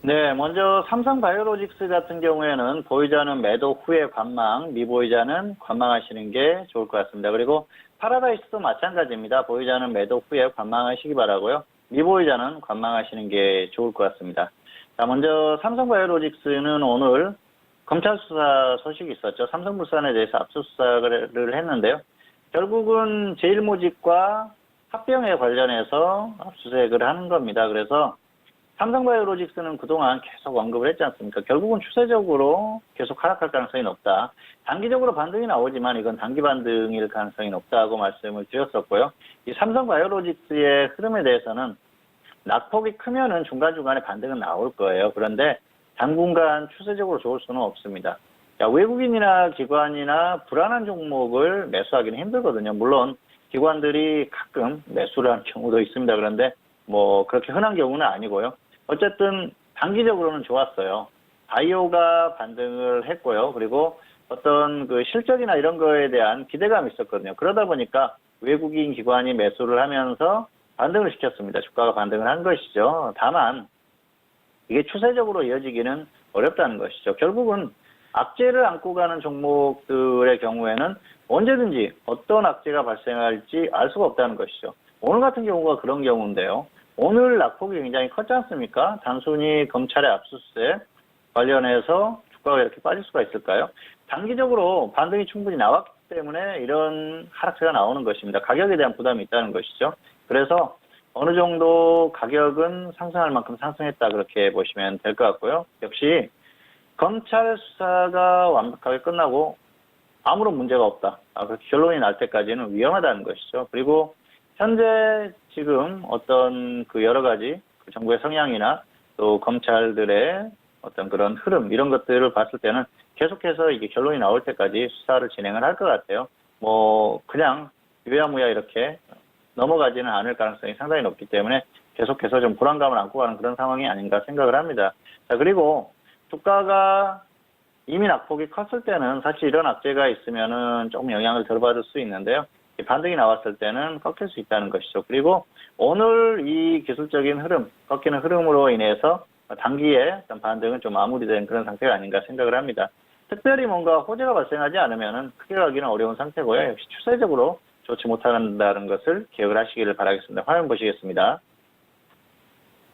네, 먼저 삼성바이오로직스 같은 경우에는 보유자는 매도 후에 관망, 미보유자는 관망하시는 게 좋을 것 같습니다. 그리고 파라다이스도 마찬가지입니다. 보유자는 매도 후에 관망하시기 바라고요. 미보유자는 관망하시는 게 좋을 것 같습니다. 자, 먼저 삼성바이오로직스는 오늘 검찰 수사 소식이 있었죠. 삼성물산에 대해서 압수수색을 했는데요. 결국은 제일모직과 합병에 관련해서 압수수색을 하는 겁니다. 그래서 삼성바이오로직스는 그동안 계속 언급을 했지 않습니까? 결국은 추세적으로 계속 하락할 가능성이 높다. 단기적으로 반등이 나오지만 이건 단기 반등일 가능성이 높다고 말씀을 드렸었고요. 이 삼성바이오로직스의 흐름에 대해서는 낙폭이 크면은 중간중간에 반등은 나올 거예요. 그런데 당분간 추세적으로 좋을 수는 없습니다. 외국인이나 기관이나 불안한 종목을 매수하기는 힘들거든요. 물론 기관들이 가끔 매수를 하는 경우도 있습니다. 그런데 뭐 그렇게 흔한 경우는 아니고요. 어쨌든 단기적으로는 좋았어요. 바이오가 반등을 했고요. 그리고 어떤 그 실적이나 이런 거에 대한 기대감이 있었거든요. 그러다 보니까 외국인 기관이 매수를 하면서 반등을 시켰습니다. 주가가 반등을 한 것이죠. 다만 이게 추세적으로 이어지기는 어렵다는 것이죠. 결국은 악재를 안고 가는 종목들의 경우에는 언제든지 어떤 악재가 발생할지 알 수가 없다는 것이죠. 오늘 같은 경우가 그런 경우인데요. 오늘 낙폭이 굉장히 컸지 않습니까? 단순히 검찰의 압수수색 관련해서 주가가 이렇게 빠질 수가 있을까요? 단기적으로 반등이 충분히 나왔기 때문에 이런 하락세가 나오는 것입니다. 가격에 대한 부담이 있다는 것이죠. 그래서 어느 정도 가격은 상승할 만큼 상승했다 그렇게 보시면 될 것 같고요. 역시 검찰 수사가 완벽하게 끝나고 아무런 문제가 없다. 그렇게 결론이 날 때까지는 위험하다는 것이죠. 그리고 현재 지금 어떤 그 여러 가지 그 정부의 성향이나 또 검찰들의 어떤 그런 흐름 이런 것들을 봤을 때는 계속해서 이게 결론이 나올 때까지 수사를 진행을 할 것 같아요. 뭐 그냥 유야무야 이렇게 넘어가지는 않을 가능성이 상당히 높기 때문에 계속해서 좀 불안감을 안고 가는 그런 상황이 아닌가 생각을 합니다. 자, 그리고 주가가 이미 낙폭이 컸을 때는 사실 이런 악재가 있으면은 조금 영향을 덜 받을 수 있는데요. 반등이 나왔을 때는 꺾일 수 있다는 것이죠. 그리고 오늘 이 기술적인 흐름, 꺾이는 흐름으로 인해서 단기에 어떤 반등은 좀 마무리된 그런 상태가 아닌가 생각을 합니다. 특별히 뭔가 호재가 발생하지 않으면은 크게 가기는 어려운 상태고요. 역시 추세적으로 좋지 못한다는 것을 기억을 하시기를 바라겠습니다. 화면 보시겠습니다.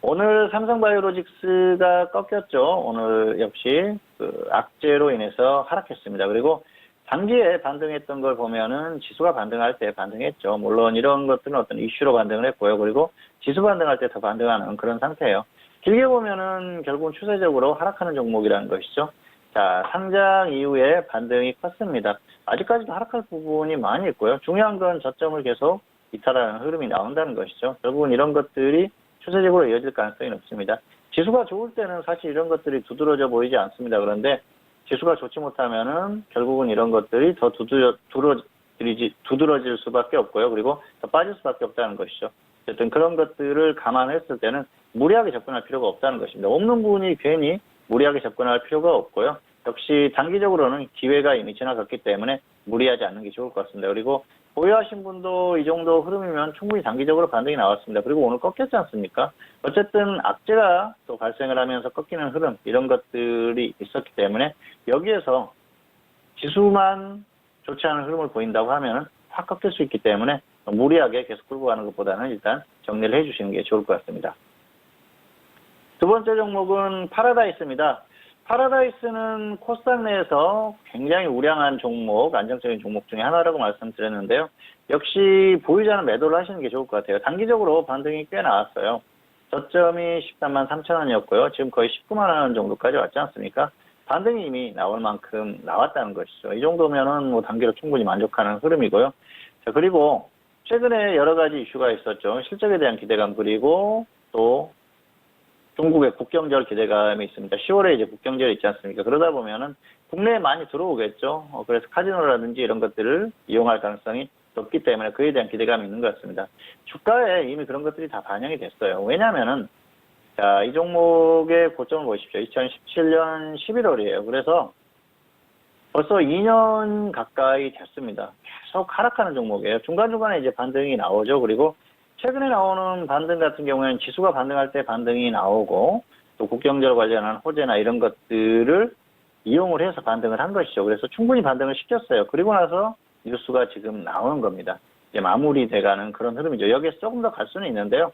오늘 삼성바이오로직스가 꺾였죠. 오늘 역시 그 악재로 인해서 하락했습니다. 그리고 단기에 반등했던 걸 보면은 지수가 반등할 때 반등했죠. 물론 이런 것들은 어떤 이슈로 반등을 했고요. 그리고 지수 반등할 때 더 반등하는 그런 상태예요. 길게 보면은 결국은 추세적으로 하락하는 종목이라는 것이죠. 자, 상장 이후에 반등이 컸습니다. 아직까지도 하락할 부분이 많이 있고요. 중요한 건 저점을 계속 이탈하는 흐름이 나온다는 것이죠. 결국은 이런 것들이 추세적으로 이어질 가능성이 높습니다. 지수가 좋을 때는 사실 이런 것들이 두드러져 보이지 않습니다. 그런데 지수가 좋지 못하면은 결국은 이런 것들이 더 두드러질 수밖에 없고요. 그리고 더 빠질 수밖에 없다는 것이죠. 어쨌든 그런 것들을 감안했을 때는 무리하게 접근할 필요가 없다는 것입니다. 없는 분이 괜히 무리하게 접근할 필요가 없고요. 역시 단기적으로는 기회가 이미 지나갔기 때문에 무리하지 않는 게 좋을 것 같습니다. 그리고 보유하신 분도 이 정도 흐름이면 충분히 단기적으로 반등이 나왔습니다. 그리고 오늘 꺾였지 않습니까? 어쨌든 악재가 또 발생을 하면서 꺾이는 흐름 이런 것들이 있었기 때문에 여기에서 지수만 좋지 않은 흐름을 보인다고 하면 확 꺾일 수 있기 때문에 무리하게 계속 끌고 가는 것보다는 일단 정리를 해주시는 게 좋을 것 같습니다. 두 번째 종목은 파라다이스입니다. 파라다이스는 코스닥 내에서 굉장히 우량한 종목, 안정적인 종목 중에 하나라고 말씀드렸는데요. 역시 보유자는 매도를 하시는 게 좋을 것 같아요. 단기적으로 반등이 꽤 나왔어요. 저점이 13만 3천 원이었고요. 지금 거의 19만 원 정도까지 왔지 않습니까? 반등이 이미 나올 만큼 나왔다는 것이죠. 이 정도면은 뭐 단기로 충분히 만족하는 흐름이고요. 자, 그리고 최근에 여러 가지 이슈가 있었죠. 실적에 대한 기대감 그리고 또 중국의 국경절 기대감이 있습니다. 10월에 이제 국경절이 있지 않습니까? 그러다 보면은 국내에 많이 들어오겠죠. 그래서 카지노라든지 이런 것들을 이용할 가능성이 높기 때문에 그에 대한 기대감이 있는 것 같습니다. 주가에 이미 그런 것들이 다 반영이 됐어요. 왜냐면은, 자, 이 종목의 고점을 보십시오. 2017년 11월이에요. 그래서 벌써 2년 가까이 됐습니다. 계속 하락하는 종목이에요. 중간중간에 이제 반등이 나오죠. 그리고 최근에 나오는 반등 같은 경우에는 지수가 반등할 때 반등이 나오고 또 국경절 관련한 호재나 이런 것들을 이용을 해서 반등을 한 것이죠. 그래서 충분히 반등을 시켰어요. 그리고 나서 뉴스가 지금 나오는 겁니다. 이제 마무리돼가는 그런 흐름이죠. 여기에서 조금 더 갈 수는 있는데요.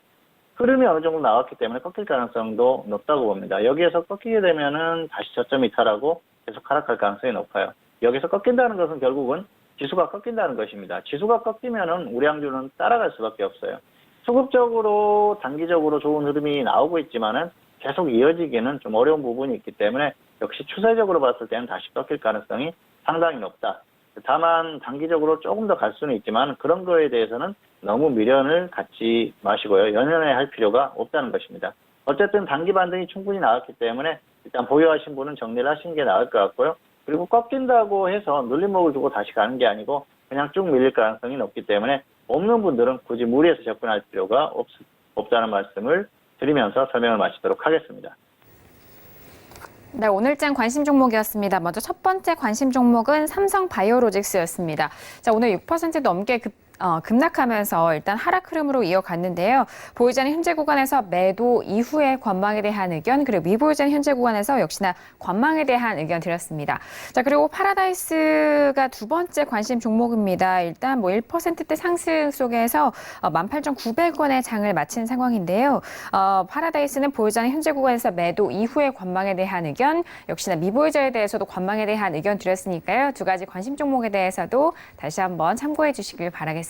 흐름이 어느 정도 나왔기 때문에 꺾일 가능성도 높다고 봅니다. 여기에서 꺾이게 되면은 다시 저점 이탈하고 계속 하락할 가능성이 높아요. 여기서 꺾인다는 것은 결국은 지수가 꺾인다는 것입니다. 지수가 꺾이면은 우량주는 따라갈 수밖에 없어요. 수급적으로 단기적으로 좋은 흐름이 나오고 있지만은 계속 이어지기는 좀 어려운 부분이 있기 때문에 역시 추세적으로 봤을 때는 다시 꺾일 가능성이 상당히 높다. 다만 단기적으로 조금 더 갈 수는 있지만 그런 거에 대해서는 너무 미련을 갖지 마시고요. 연연해 할 필요가 없다는 것입니다. 어쨌든 단기 반등이 충분히 나왔기 때문에 일단 보유하신 분은 정리를 하시는 게 나을 것 같고요. 그리고 꺾인다고 해서 눌림목을 두고 다시 가는 게 아니고 그냥 쭉 밀릴 가능성이 높기 때문에 없는 분들은 굳이 무리해서 접근할 필요가 없다는 말씀을 드리면서 설명을 마치도록 하겠습니다. 네, 오늘장 관심 종목이었습니다. 먼저 첫 번째 관심 종목은 삼성바이오로직스였습니다. 자, 오늘 6% 넘게 급락하면서 일단 하락 흐름으로 이어갔는데요. 보유자는 현재 구간에서 매도 이후에 관망에 대한 의견, 그리고 미보유자는 현재 구간에서 역시나 관망에 대한 의견 드렸습니다. 자, 그리고 파라다이스가 두 번째 관심 종목입니다. 일단 뭐 1%대 상승 속에서 18,900원의 장을 마친 상황인데요. 파라다이스는 보유자는 현재 구간에서 매도 이후에 관망에 대한 의견, 역시나 미보유자에 대해서도 관망에 대한 의견 드렸으니까요. 두 가지 관심 종목에 대해서도 다시 한번 참고해 주시길 바라겠습니다.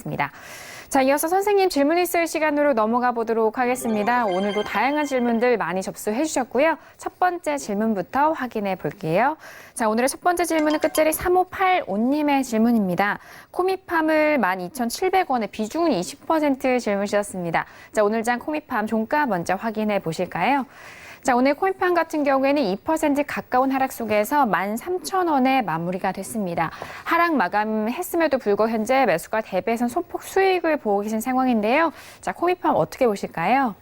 자, 이어서 선생님 질문 있을 시간으로 넘어가 보도록 하겠습니다. 오늘도 다양한 질문들 많이 접수해 주셨고요. 첫 번째 질문부터 확인해 볼게요. 자, 오늘의 첫 번째 질문은 끝자리 3585님의 질문입니다. 코미팜을 12,700원에 비중은 20% 질문 주셨습니다. 자, 오늘장 코미팜 종가 먼저 확인해 보실까요? 자, 오늘 코미팜 같은 경우에는 2% 가까운 하락 속에서 13,000원에 마무리가 됐습니다. 하락 마감했음에도 불구하고 현재 매수가 대비해서 소폭 수익을 보고 계신 상황인데요. 자, 코미팜 어떻게 보실까요?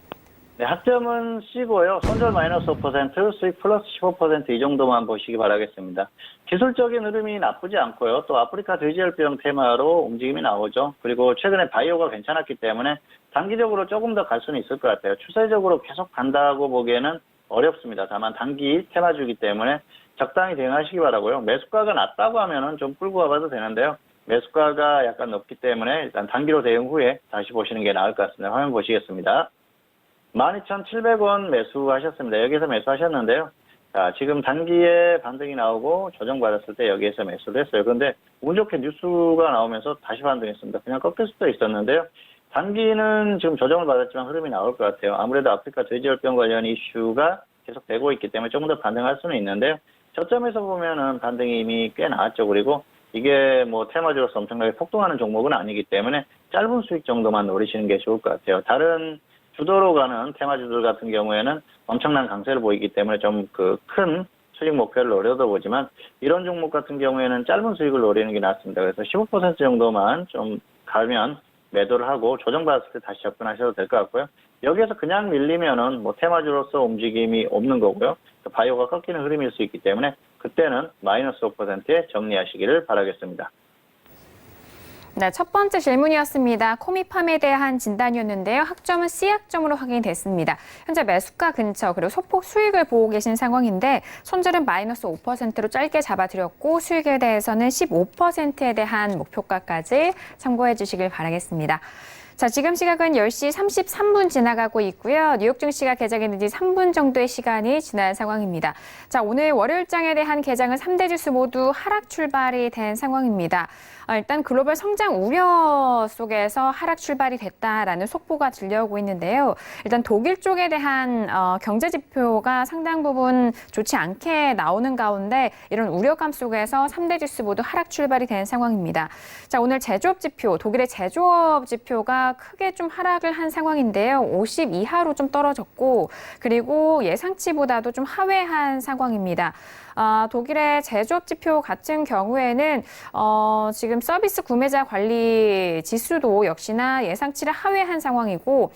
네, 학점은 C고요. 손절 마이너스 5%, 수익 플러스 15% 이 정도만 보시기 바라겠습니다. 기술적인 흐름이 나쁘지 않고요. 또 아프리카 돼지열병 테마로 움직임이 나오죠. 그리고 최근에 바이오가 괜찮았기 때문에 단기적으로 조금 더 갈 수는 있을 것 같아요. 추세적으로 계속 간다고 보기에는 어렵습니다. 다만 단기 테마주기 때문에 적당히 대응하시기 바라고요. 매수가가 낮다고 하면은 좀 끌고 가봐도 되는데요. 매수가가 약간 높기 때문에 일단 단기로 대응 후에 다시 보시는 게 나을 것 같습니다. 화면 보시겠습니다. 12,700원 매수하셨습니다. 여기서 매수하셨는데요. 자, 지금 단기에 반등이 나오고 조정받았을 때 여기에서 매수를 했어요. 그런데 운 좋게 뉴스가 나오면서 다시 반등했습니다. 그냥 꺾일 수도 있었는데요. 단기는 지금 조정을 받았지만 흐름이 나올 것 같아요. 아무래도 아프리카 돼지열병 관련 이슈가 계속되고 있기 때문에 조금 더 반등할 수는 있는데요. 저점에서 보면은 반등이 이미 꽤 나왔죠. 그리고 이게 뭐 테마주로서 엄청나게 폭등하는 종목은 아니기 때문에 짧은 수익 정도만 노리시는 게 좋을 것 같아요. 다른 주도로 가는 테마주들 같은 경우에는 엄청난 강세를 보이기 때문에 좀 그 큰 수익 목표를 노려도 보지만 이런 종목 같은 경우에는 짧은 수익을 노리는 게 낫습니다. 그래서 15% 정도만 좀 가면 매도를 하고 조정받았을 때 다시 접근하셔도 될 것 같고요. 여기에서 그냥 밀리면은 뭐 테마주로서 움직임이 없는 거고요. 바이오가 꺾이는 흐름일 수 있기 때문에 그때는 마이너스 5%에 정리하시기를 바라겠습니다. 네, 첫 번째 질문이었습니다. 코미팜에 대한 진단이었는데요. 학점은 C학점으로 확인됐습니다. 현재 매수가 근처 그리고 소폭 수익을 보고 계신 상황인데 손절은 마이너스 5%로 짧게 잡아드렸고 수익에 대해서는 15%에 대한 목표가까지 참고해 주시길 바라겠습니다. 자, 지금 시각은 10시 33분 지나가고 있고요. 뉴욕 증시가 개장했는 지 3분 정도의 시간이 지난 상황입니다. 자, 오늘 월요일장에 대한 개장은 3대 지수 모두 하락 출발이 된 상황입니다. 일단 글로벌 성장 우려 속에서 하락 출발이 됐다라는 속보가 들려오고 있는데요. 일단 독일 쪽에 대한 경제 지표가 상당 부분 좋지 않게 나오는 가운데 이런 우려감 속에서 3대 지수 모두 하락 출발이 된 상황입니다. 자, 오늘 제조업 지표, 독일의 제조업 지표가 크게 좀 하락을 한 상황인데요. 50 이하로 좀 떨어졌고 그리고 예상치보다도 좀 하회한 상황입니다. 독일의 제조업 지표 같은 경우에는 지금 서비스 구매자 관리 지수도 역시나 예상치를 하회한 상황이고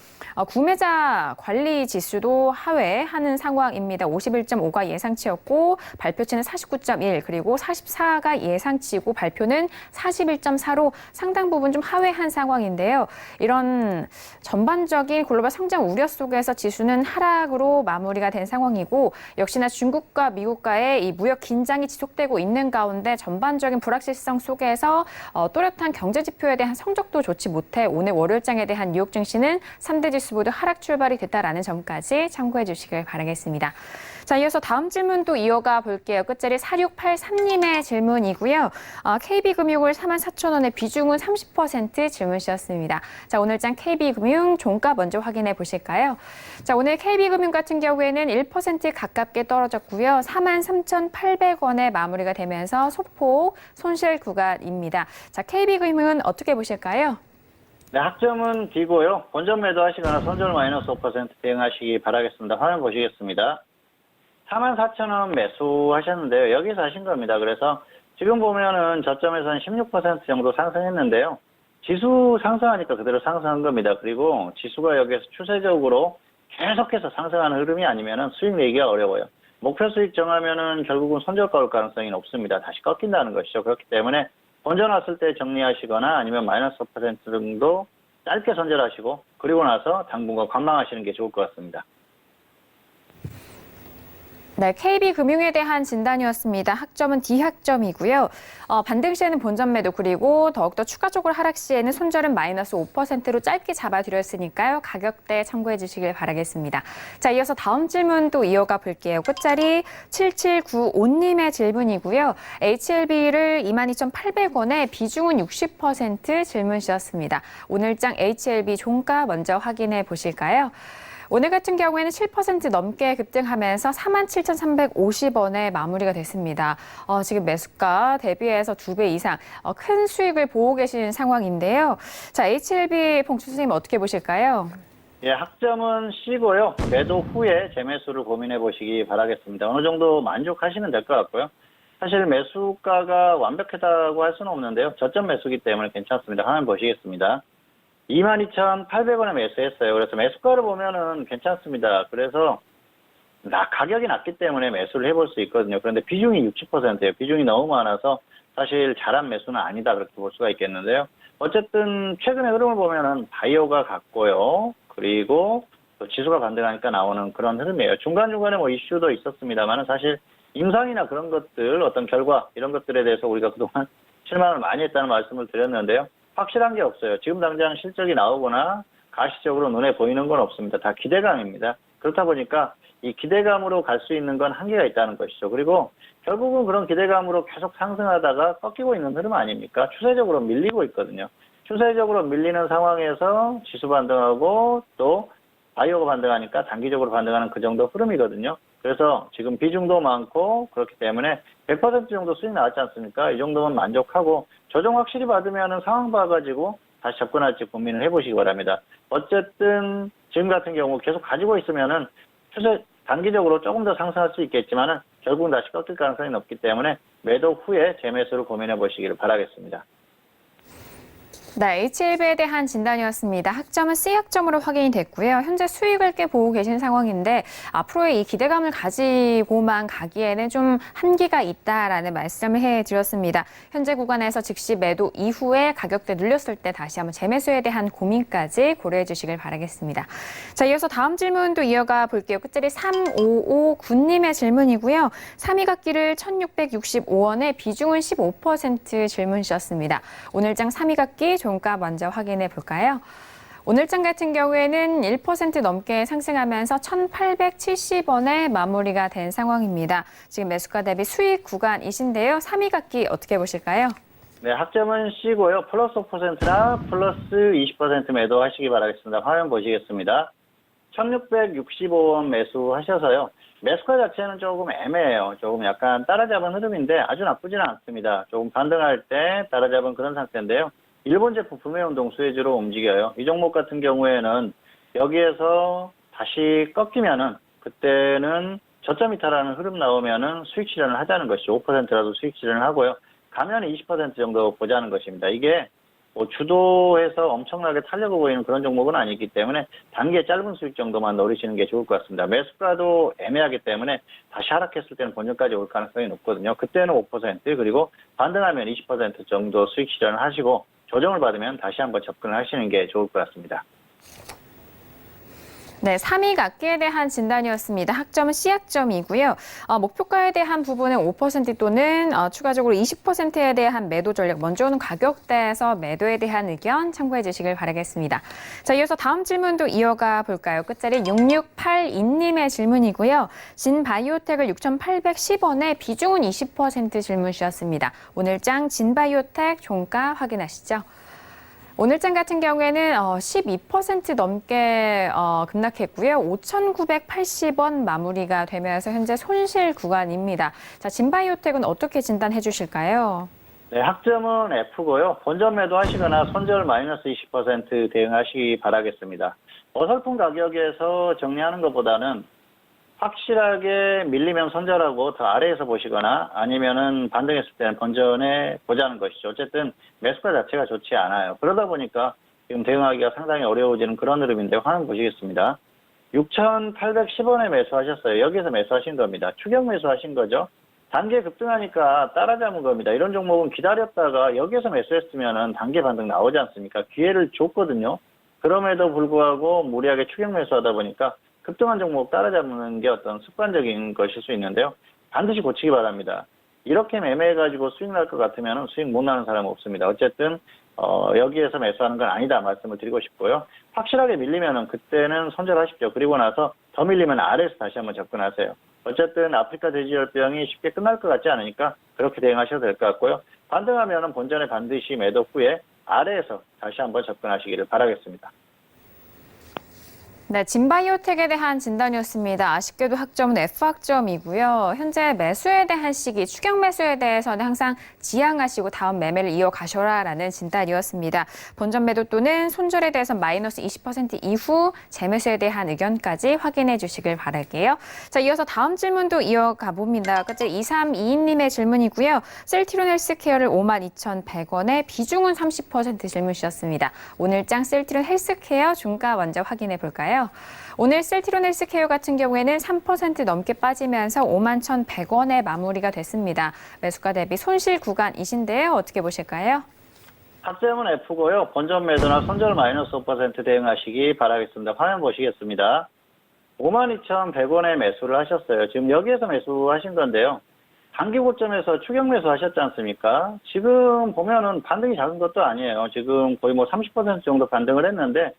구매자 관리 지수도 하회하는 상황입니다. 51.5가 예상치였고 발표치는 49.1 그리고 44가 예상치고 발표는 41.4로 상당 부분 좀 하회한 상황인데요. 이런 전반적인 글로벌 성장 우려 속에서 지수는 하락으로 마무리가 된 상황이고 역시나 중국과 미국과의 이 무역 긴장이 지속되고 있는 가운데 전반적인 불확실성 속에서 또렷한 경제 지표에 대한 성적도 좋지 못해 오늘 월요일장에 대한 뉴욕 증시는 3대 지수 모두 하락 출발이 됐다라는 점까지 참고해 주시길 바라겠습니다. 자, 이어서 다음 질문도 이어가 볼게요. 끝자리 4683님의 질문이고요. KB금융을 44,000원에 비중은 30% 질문 주셨습니다. 자, 오늘장 KB금융 종가 먼저 확인해 보실까요? 자, 오늘 KB금융 같은 경우에는 1% 가깝게 떨어졌고요. 43,800원에 마무리가 되면서 소폭 손실 구간입니다. 자, KB금융은 어떻게 보실까요? 네, 학점은 B고요. 본전 매도하시거나 손절 마이너스 5% 대응하시기 바라겠습니다. 화면 보시겠습니다. 44,000원 매수하셨는데요. 여기서 하신 겁니다. 그래서 지금 보면은 저점에서는 16% 정도 상승했는데요. 지수 상승하니까 그대로 상승한 겁니다. 그리고 지수가 여기에서 추세적으로 계속해서 상승하는 흐름이 아니면은 수익 내기가 어려워요. 목표 수익 정하면은 결국은 손절가 올 가능성이 높습니다. 다시 꺾인다는 것이죠. 그렇기 때문에 본전 왔을 때 정리하시거나 아니면 마이너스 5% 정도 짧게 손절하시고 그리고 나서 당분간 관망하시는 게 좋을 것 같습니다. 네, KB금융에 대한 진단이었습니다. 학점은 D학점이고요. 반등 시에는 본전 매도 그리고 더욱더 추가적으로 하락 시에는 손절은 마이너스 5%로 짧게 잡아드렸으니까요. 가격대 참고해 주시길 바라겠습니다. 자, 이어서 다음 질문도 이어가 볼게요. 끝자리 7795님의 질문이고요. HLB를 22,800원에 비중은 60% 질문 주셨습니다. 오늘장 HLB 종가 먼저 확인해 보실까요? 오늘 같은 경우에는 7% 넘게 급등하면서 47,350원에 마무리가 됐습니다. 지금 매수가 대비해서 2배 이상 큰 수익을 보고 계신 상황인데요. 자, HLB 봉추 선생님 어떻게 보실까요? 예, 학점은 C고요. 매도 후에 재매수를 고민해 보시기 바라겠습니다. 어느 정도 만족하시면 될 것 같고요. 사실 매수가가 완벽하다고 할 수는 없는데요. 저점 매수기 때문에 괜찮습니다. 화면 보시겠습니다. 22,800원에 매수했어요. 그래서 매수가를 보면은 괜찮습니다. 그래서 가격이 낮기 때문에 매수를 해볼 수 있거든요. 그런데 비중이 60%예요. 비중이 너무 많아서 사실 잘한 매수는 아니다 그렇게 볼 수가 있겠는데요. 어쨌든 최근의 흐름을 보면은 바이오가 같고요. 그리고 또 지수가 반등하니까 나오는 그런 흐름이에요. 중간중간에 뭐 이슈도 있었습니다만 사실 임상이나 그런 것들 어떤 결과 이런 것들에 대해서 우리가 그동안 실망을 많이 했다는 말씀을 드렸는데요. 확실한 게 없어요. 지금 당장 실적이 나오거나 가시적으로 눈에 보이는 건 없습니다. 다 기대감입니다. 그렇다 보니까 이 기대감으로 갈 수 있는 건 한계가 있다는 것이죠. 그리고 결국은 그런 기대감으로 계속 상승하다가 꺾이고 있는 흐름 아닙니까? 추세적으로 밀리고 있거든요. 추세적으로 밀리는 상황에서 지수 반등하고 또 바이오가 반등하니까 단기적으로 반등하는 그 정도 흐름이거든요. 그래서 지금 비중도 많고 그렇기 때문에 100% 정도 수익 나왔지 않습니까? 이 정도면 만족하고 조정 확실히 받으면 상황 봐가지고 다시 접근할지 고민을 해보시기 바랍니다. 어쨌든 지금 같은 경우 계속 가지고 있으면은 추세 단기적으로 조금 더 상승할 수 있겠지만은 결국은 다시 꺾일 가능성이 높기 때문에 매도 후에 재매수를 고민해 보시기를 바라겠습니다. 네, HLB에 대한 진단이었습니다. 학점은 C학점으로 확인이 됐고요. 현재 수익을 꽤 보고 계신 상황인데 앞으로의 이 기대감을 가지고만 가기에는 좀 한계가 있다라는 말씀을 해드렸습니다. 현재 구간에서 즉시 매도 이후에 가격대 눌렸을 때 다시 한번 재매수에 대한 고민까지 고려해 주시길 바라겠습니다. 자, 이어서 다음 질문도 이어가 볼게요. 끝자리 3559님의 질문이고요. 3위갓길을 1665원에 비중은 15% 질문 주셨습니다. 오늘장 3위갓길 종가 먼저 확인해 볼까요? 오늘장 같은 경우에는 1% 넘게 상승하면서 1,870원에 마무리가 된 상황입니다. 지금 매수가 대비 수익 구간이신데요. 3위갓기 어떻게 보실까요? 네, 학점은 C고요. 플러스 5%나 플러스 20% 매도하시기 바라겠습니다. 화면 보시겠습니다. 1,665원 매수하셔서요. 매수가 자체는 조금 애매해요. 조금 약간 따라잡은 흐름인데 아주 나쁘지는 않습니다. 조금 반등할 때 따라잡은 그런 상태인데요. 일본 제품 구매운동 수혜주로 움직여요. 이 종목 같은 경우에는 여기에서 다시 꺾이면은 그때는 저점 이탈하는 흐름 나오면은 수익 실현을 하자는 것이죠. 5%라도 수익 실현을 하고요. 가면 20% 정도 보자는 것입니다. 이게 뭐 주도해서 엄청나게 탄력을 보이는 그런 종목은 아니기 때문에 단기에 짧은 수익 정도만 노리시는 게 좋을 것 같습니다. 매수가도 애매하기 때문에 다시 하락했을 때는 본전까지 올 가능성이 높거든요. 그때는 5% 그리고 반등하면 20% 정도 수익 실현을 하시고 조정을 받으면 다시 한번 접근을 하시는 게 좋을 것 같습니다. 네, 3위갓기에 대한 진단이었습니다. 학점은 C학점이고요. 목표가에 대한 부분은 5% 또는 추가적으로 20%에 대한 매도 전략, 먼저 오는 가격대에서 매도에 대한 의견 참고해 주시길 바라겠습니다. 자, 이어서 다음 질문도 이어가 볼까요? 끝자리 6682님의 질문이고요. 진바이오텍을 6,810원에 비중은 20% 질문 주셨습니다. 오늘장 진바이오텍 종가 확인하시죠. 오늘장 같은 경우에는 12% 넘게 급락했고요. 5,980원 마무리가 되면서 현재 손실 구간입니다. 자, 진바이오텍은 어떻게 진단해 주실까요? 네, 학점은 F고요. 본전 매도하시거나 손절 마이너스 20% 대응하시기 바라겠습니다. 어설픈 가격에서 정리하는 것보다는 확실하게 밀리면 손절하고 더 아래에서 보시거나 아니면은 반등했을 때는 본전에 보자는 것이죠. 어쨌든 매수가 자체가 좋지 않아요. 그러다 보니까 지금 대응하기가 상당히 어려워지는 그런 흐름인데 화면 보시겠습니다. 6,810원에 매수하셨어요. 여기에서 매수하신 겁니다. 추격 매수하신 거죠. 단계 급등하니까 따라잡은 겁니다. 이런 종목은 기다렸다가 여기에서 매수했으면은 단계 반등 나오지 않습니까? 기회를 줬거든요. 그럼에도 불구하고 무리하게 추격 매수하다 보니까 급등한 종목 따라잡는 게 어떤 습관적인 것일 수 있는데요. 반드시 고치기 바랍니다. 이렇게 매매해가지고 수익 날 것 같으면 수익 못 나는 사람은 없습니다. 어쨌든 여기에서 매수하는 건 아니다 말씀을 드리고 싶고요. 확실하게 밀리면은 그때는 손절하십시오. 그리고 나서 더 밀리면 아래에서 다시 한번 접근하세요. 어쨌든 아프리카 돼지열병이 쉽게 끝날 것 같지 않으니까 그렇게 대응하셔도 될 것 같고요. 반등하면은 본전에 반드시 매도 후에 아래에서 다시 한번 접근하시기를 바라겠습니다. 네, 진바이오텍에 대한 진단이었습니다. 아쉽게도 학점은 F학점이고요. 현재 매수에 대한 시기, 추격 매수에 대해서는 항상 지양하시고 다음 매매를 이어가셔라라는 진단이었습니다. 본전 매도 또는 손절에 대해서 마이너스 20% 이후 재매수에 대한 의견까지 확인해 주시길 바랄게요. 자, 이어서 다음 질문도 이어가 봅니다. 끝자리 2322님의 질문이고요. 셀트리온 헬스케어를 52,100원에 비중은 30% 질문 주셨습니다. 오늘장 셀트리온 헬스케어 종가 먼저 확인해 볼까요? 오늘 셀트리온 헬스케어 같은 경우에는 3% 넘게 빠지면서 51,100원에 마무리가 됐습니다. 매수가 대비 손실 구간이신데요. 어떻게 보실까요? 탑재은 F고요. 본전 매도나 손절 마이너스 5% 대응하시기 바라겠습니다. 화면 보시겠습니다. 52,100원에 매수를 하셨어요. 지금 여기에서 매수하신 건데요. 단기 고점에서 추격 매수 하셨지 않습니까? 지금 보면은 반등이 작은 것도 아니에요. 지금 거의 뭐 30% 정도 반등을 했는데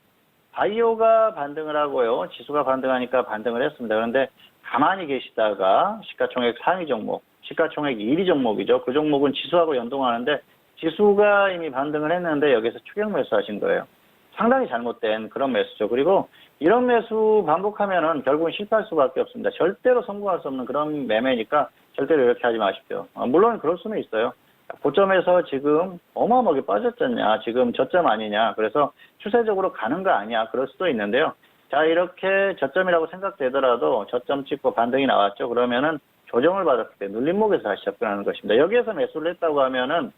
바이오가 반등을 하고요. 지수가 반등하니까 반등을 했습니다. 그런데 가만히 계시다가 시가총액 상위 종목, 시가총액 1위 종목이죠. 그 종목은 지수하고 연동하는데 지수가 이미 반등을 했는데 여기서 추격 매수하신 거예요. 상당히 잘못된 그런 매수죠. 그리고 이런 매수 반복하면은 결국은 실패할 수밖에 없습니다. 절대로 성공할 수 없는 그런 매매니까 절대로 이렇게 하지 마십시오. 물론 그럴 수는 있어요. 고점에서 지금 어마어마하게 빠졌잖냐, 지금 저점 아니냐, 그래서 추세적으로 가는 거 아니야, 그럴 수도 있는데요. 자, 이렇게 저점이라고 생각되더라도 저점 찍고 반등이 나왔죠. 그러면은 조정을 받았을 때 눌림목에서 다시 접근하는 것입니다. 여기에서 매수를 했다고 하면은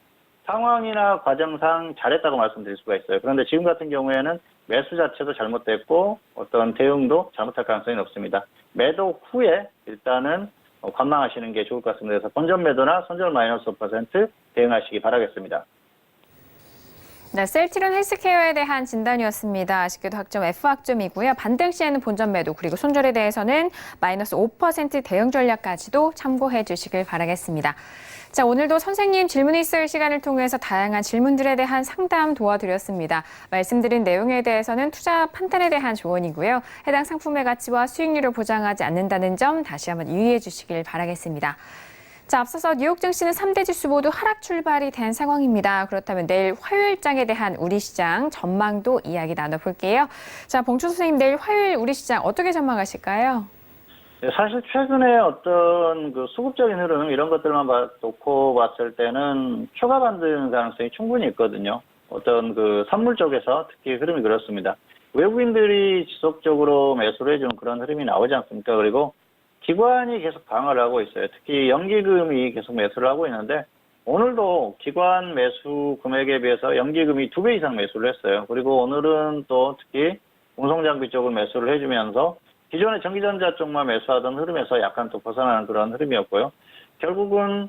상황이나 과정상 잘했다고 말씀드릴 수가 있어요. 그런데 지금 같은 경우에는 매수 자체도 잘못됐고 어떤 대응도 잘못할 가능성이 높습니다. 매도 후에 일단은 관망하시는 게 좋을 것 같습니다. 그래서 본전 매도나 손절 마이너스 5% 대응하시기 바라겠습니다. 네, 셀트리온 헬스케어에 대한 진단이었습니다. 아쉽게도 학점 F학점이고요. 반등 시에는 본전 매도 그리고 손절에 대해서는 마이너스 5% 대응 전략까지도 참고해 주시길 바라겠습니다. 자, 오늘도 선생님 질문이 있을 시간을 통해서 다양한 질문들에 대한 상담 도와드렸습니다. 말씀드린 내용에 대해서는 투자 판단에 대한 조언이고요. 해당 상품의 가치와 수익률을 보장하지 않는다는 점 다시 한번 유의해 주시길 바라겠습니다. 자, 앞서서 뉴욕 증시는 3대 지수 모두 하락 출발이 된 상황입니다. 그렇다면 내일 화요일장에 대한 우리 시장 전망도 이야기 나눠볼게요. 자, 봉춘 선생님, 내일 화요일 우리 시장 어떻게 전망하실까요? 사실 최근에 어떤 그 수급적인 흐름 이런 것들만 놓고 봤을 때는 추가 반등 가능성이 충분히 있거든요. 어떤 그 선물 쪽에서 특히 흐름이 그렇습니다. 외국인들이 지속적으로 매수를 해주는 그런 흐름이 나오지 않습니까? 그리고 기관이 계속 강화를 하고 있어요. 특히 연기금이 계속 매수를 하고 있는데 오늘도 기관 매수 금액에 비해서 연기금이 2배 이상 매수를 했어요. 그리고 오늘은 또 특히 운송장비 쪽을 매수를 해주면서 기존의 전기전자 쪽만 매수하던 흐름에서 약간 또 벗어나는 그런 흐름이었고요. 결국은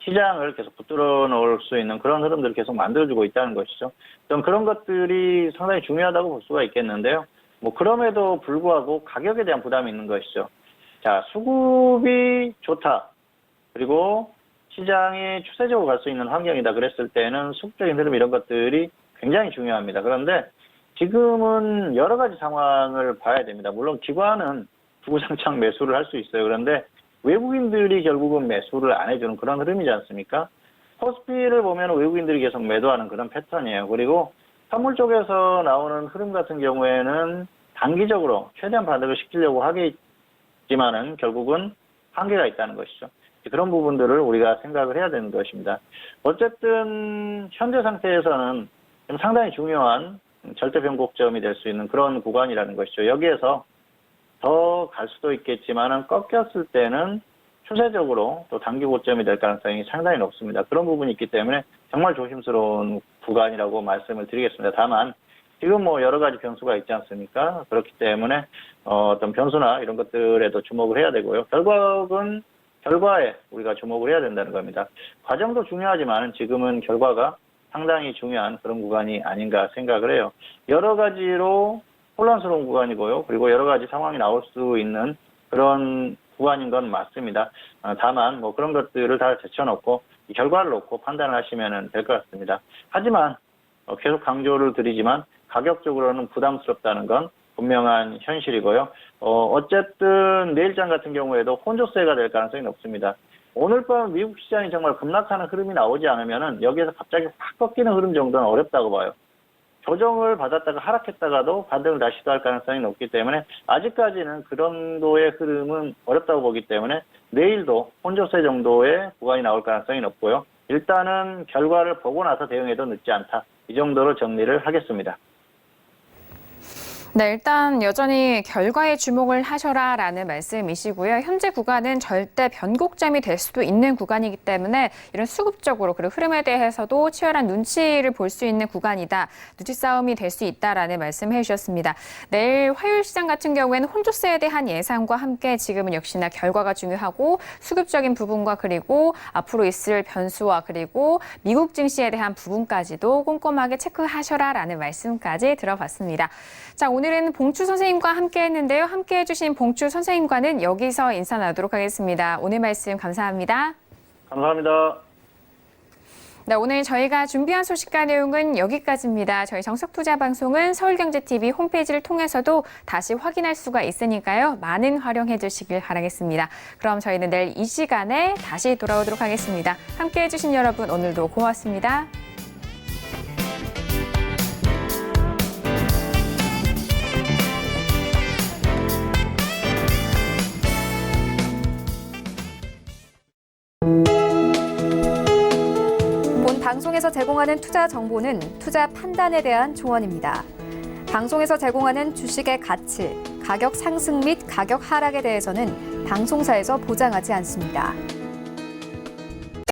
시장을 계속 붙들어 놓을 수 있는 그런 흐름들을 계속 만들어주고 있다는 것이죠. 좀 그런 것들이 상당히 중요하다고 볼 수가 있겠는데요. 뭐 그럼에도 불구하고 가격에 대한 부담이 있는 것이죠. 자, 수급이 좋다. 그리고 시장이 추세적으로 갈 수 있는 환경이다. 그랬을 때는 수급적인 흐름 이런 것들이 굉장히 중요합니다. 그런데 지금은 여러 가지 상황을 봐야 됩니다. 물론 기관은 주구장창 매수를 할 수 있어요. 그런데 외국인들이 결국은 매수를 안 해주는 그런 흐름이지 않습니까? 코스피를 보면 외국인들이 계속 매도하는 그런 패턴이에요. 그리고 선물 쪽에서 나오는 흐름 같은 경우에는 단기적으로 최대한 반등을 시키려고 하겠지만은 결국은 한계가 있다는 것이죠. 그런 부분들을 우리가 생각을 해야 되는 것입니다. 어쨌든 현재 상태에서는 좀 상당히 중요한 절대 변곡점이 될 수 있는 그런 구간이라는 것이죠. 여기에서 더 갈 수도 있겠지만은 꺾였을 때는 추세적으로 또 단기 고점이 될 가능성이 상당히 높습니다. 그런 부분이 있기 때문에 정말 조심스러운 구간이라고 말씀을 드리겠습니다. 다만 지금 뭐 여러 가지 변수가 있지 않습니까? 그렇기 때문에 어떤 변수나 이런 것들에도 주목을 해야 되고요. 결과에 우리가 주목을 해야 된다는 겁니다. 과정도 중요하지만 지금은 결과가 상당히 중요한 그런 구간이 아닌가 생각을 해요. 여러 가지로 혼란스러운 구간이고요. 그리고 여러 가지 상황이 나올 수 있는 그런 구간인 건 맞습니다. 다만 뭐 그런 것들을 다 제쳐놓고 이 결과를 놓고 판단을 하시면 될 것 같습니다. 하지만 계속 강조를 드리지만 가격적으로는 부담스럽다는 건 분명한 현실이고요. 어쨌든 내일장 같은 경우에도 혼조세가 될 가능성이 높습니다. 오늘 밤 미국 시장이 정말 급락하는 흐름이 나오지 않으면은 여기에서 갑자기 확 꺾이는 흐름 정도는 어렵다고 봐요. 조정을 받았다가 하락했다가도 반등을 다시 시도할 가능성이 높기 때문에 아직까지는 그 정도의 흐름은 어렵다고 보기 때문에 내일도 혼조세 정도의 구간이 나올 가능성이 높고요. 일단은 결과를 보고 나서 대응해도 늦지 않다. 이 정도로 정리를 하겠습니다. 네, 일단 여전히 결과에 주목을 하셔라라는 말씀이시고요. 현재 구간은 절대 변곡점이 될 수도 있는 구간이기 때문에 이런 수급적으로 그리고 흐름에 대해서도 치열한 눈치를 볼 수 있는 구간이다. 눈치 싸움이 될 수 있다라는 말씀해 주셨습니다. 내일 화요일 시장 같은 경우에는 혼조세에 대한 예상과 함께 지금은 역시나 결과가 중요하고 수급적인 부분과 그리고 앞으로 있을 변수와 그리고 미국 증시에 대한 부분까지도 꼼꼼하게 체크하셔라라는 말씀까지 들어봤습니다. 자, 오늘은 봉추 선생님과 함께 했는데요. 함께 해주신 봉추 선생님과는 여기서 인사 나누도록 하겠습니다. 오늘 말씀 감사합니다. 감사합니다. 네, 오늘 저희가 준비한 소식과 내용은 여기까지입니다. 저희 정석투자방송은 서울경제TV 홈페이지를 통해서도 다시 확인할 수가 있으니까요. 많은 활용해 주시길 바라겠습니다. 그럼 저희는 내일 이 시간에 다시 돌아오도록 하겠습니다. 함께 해주신 여러분 오늘도 고맙습니다. 본 방송에서 제공하는 투자 정보는 투자 판단에 대한 조언입니다. 방송에서 제공하는 주식의 가치, 가격 상승 및 가격 하락에 대해서는 방송사에서 보장하지 않습니다.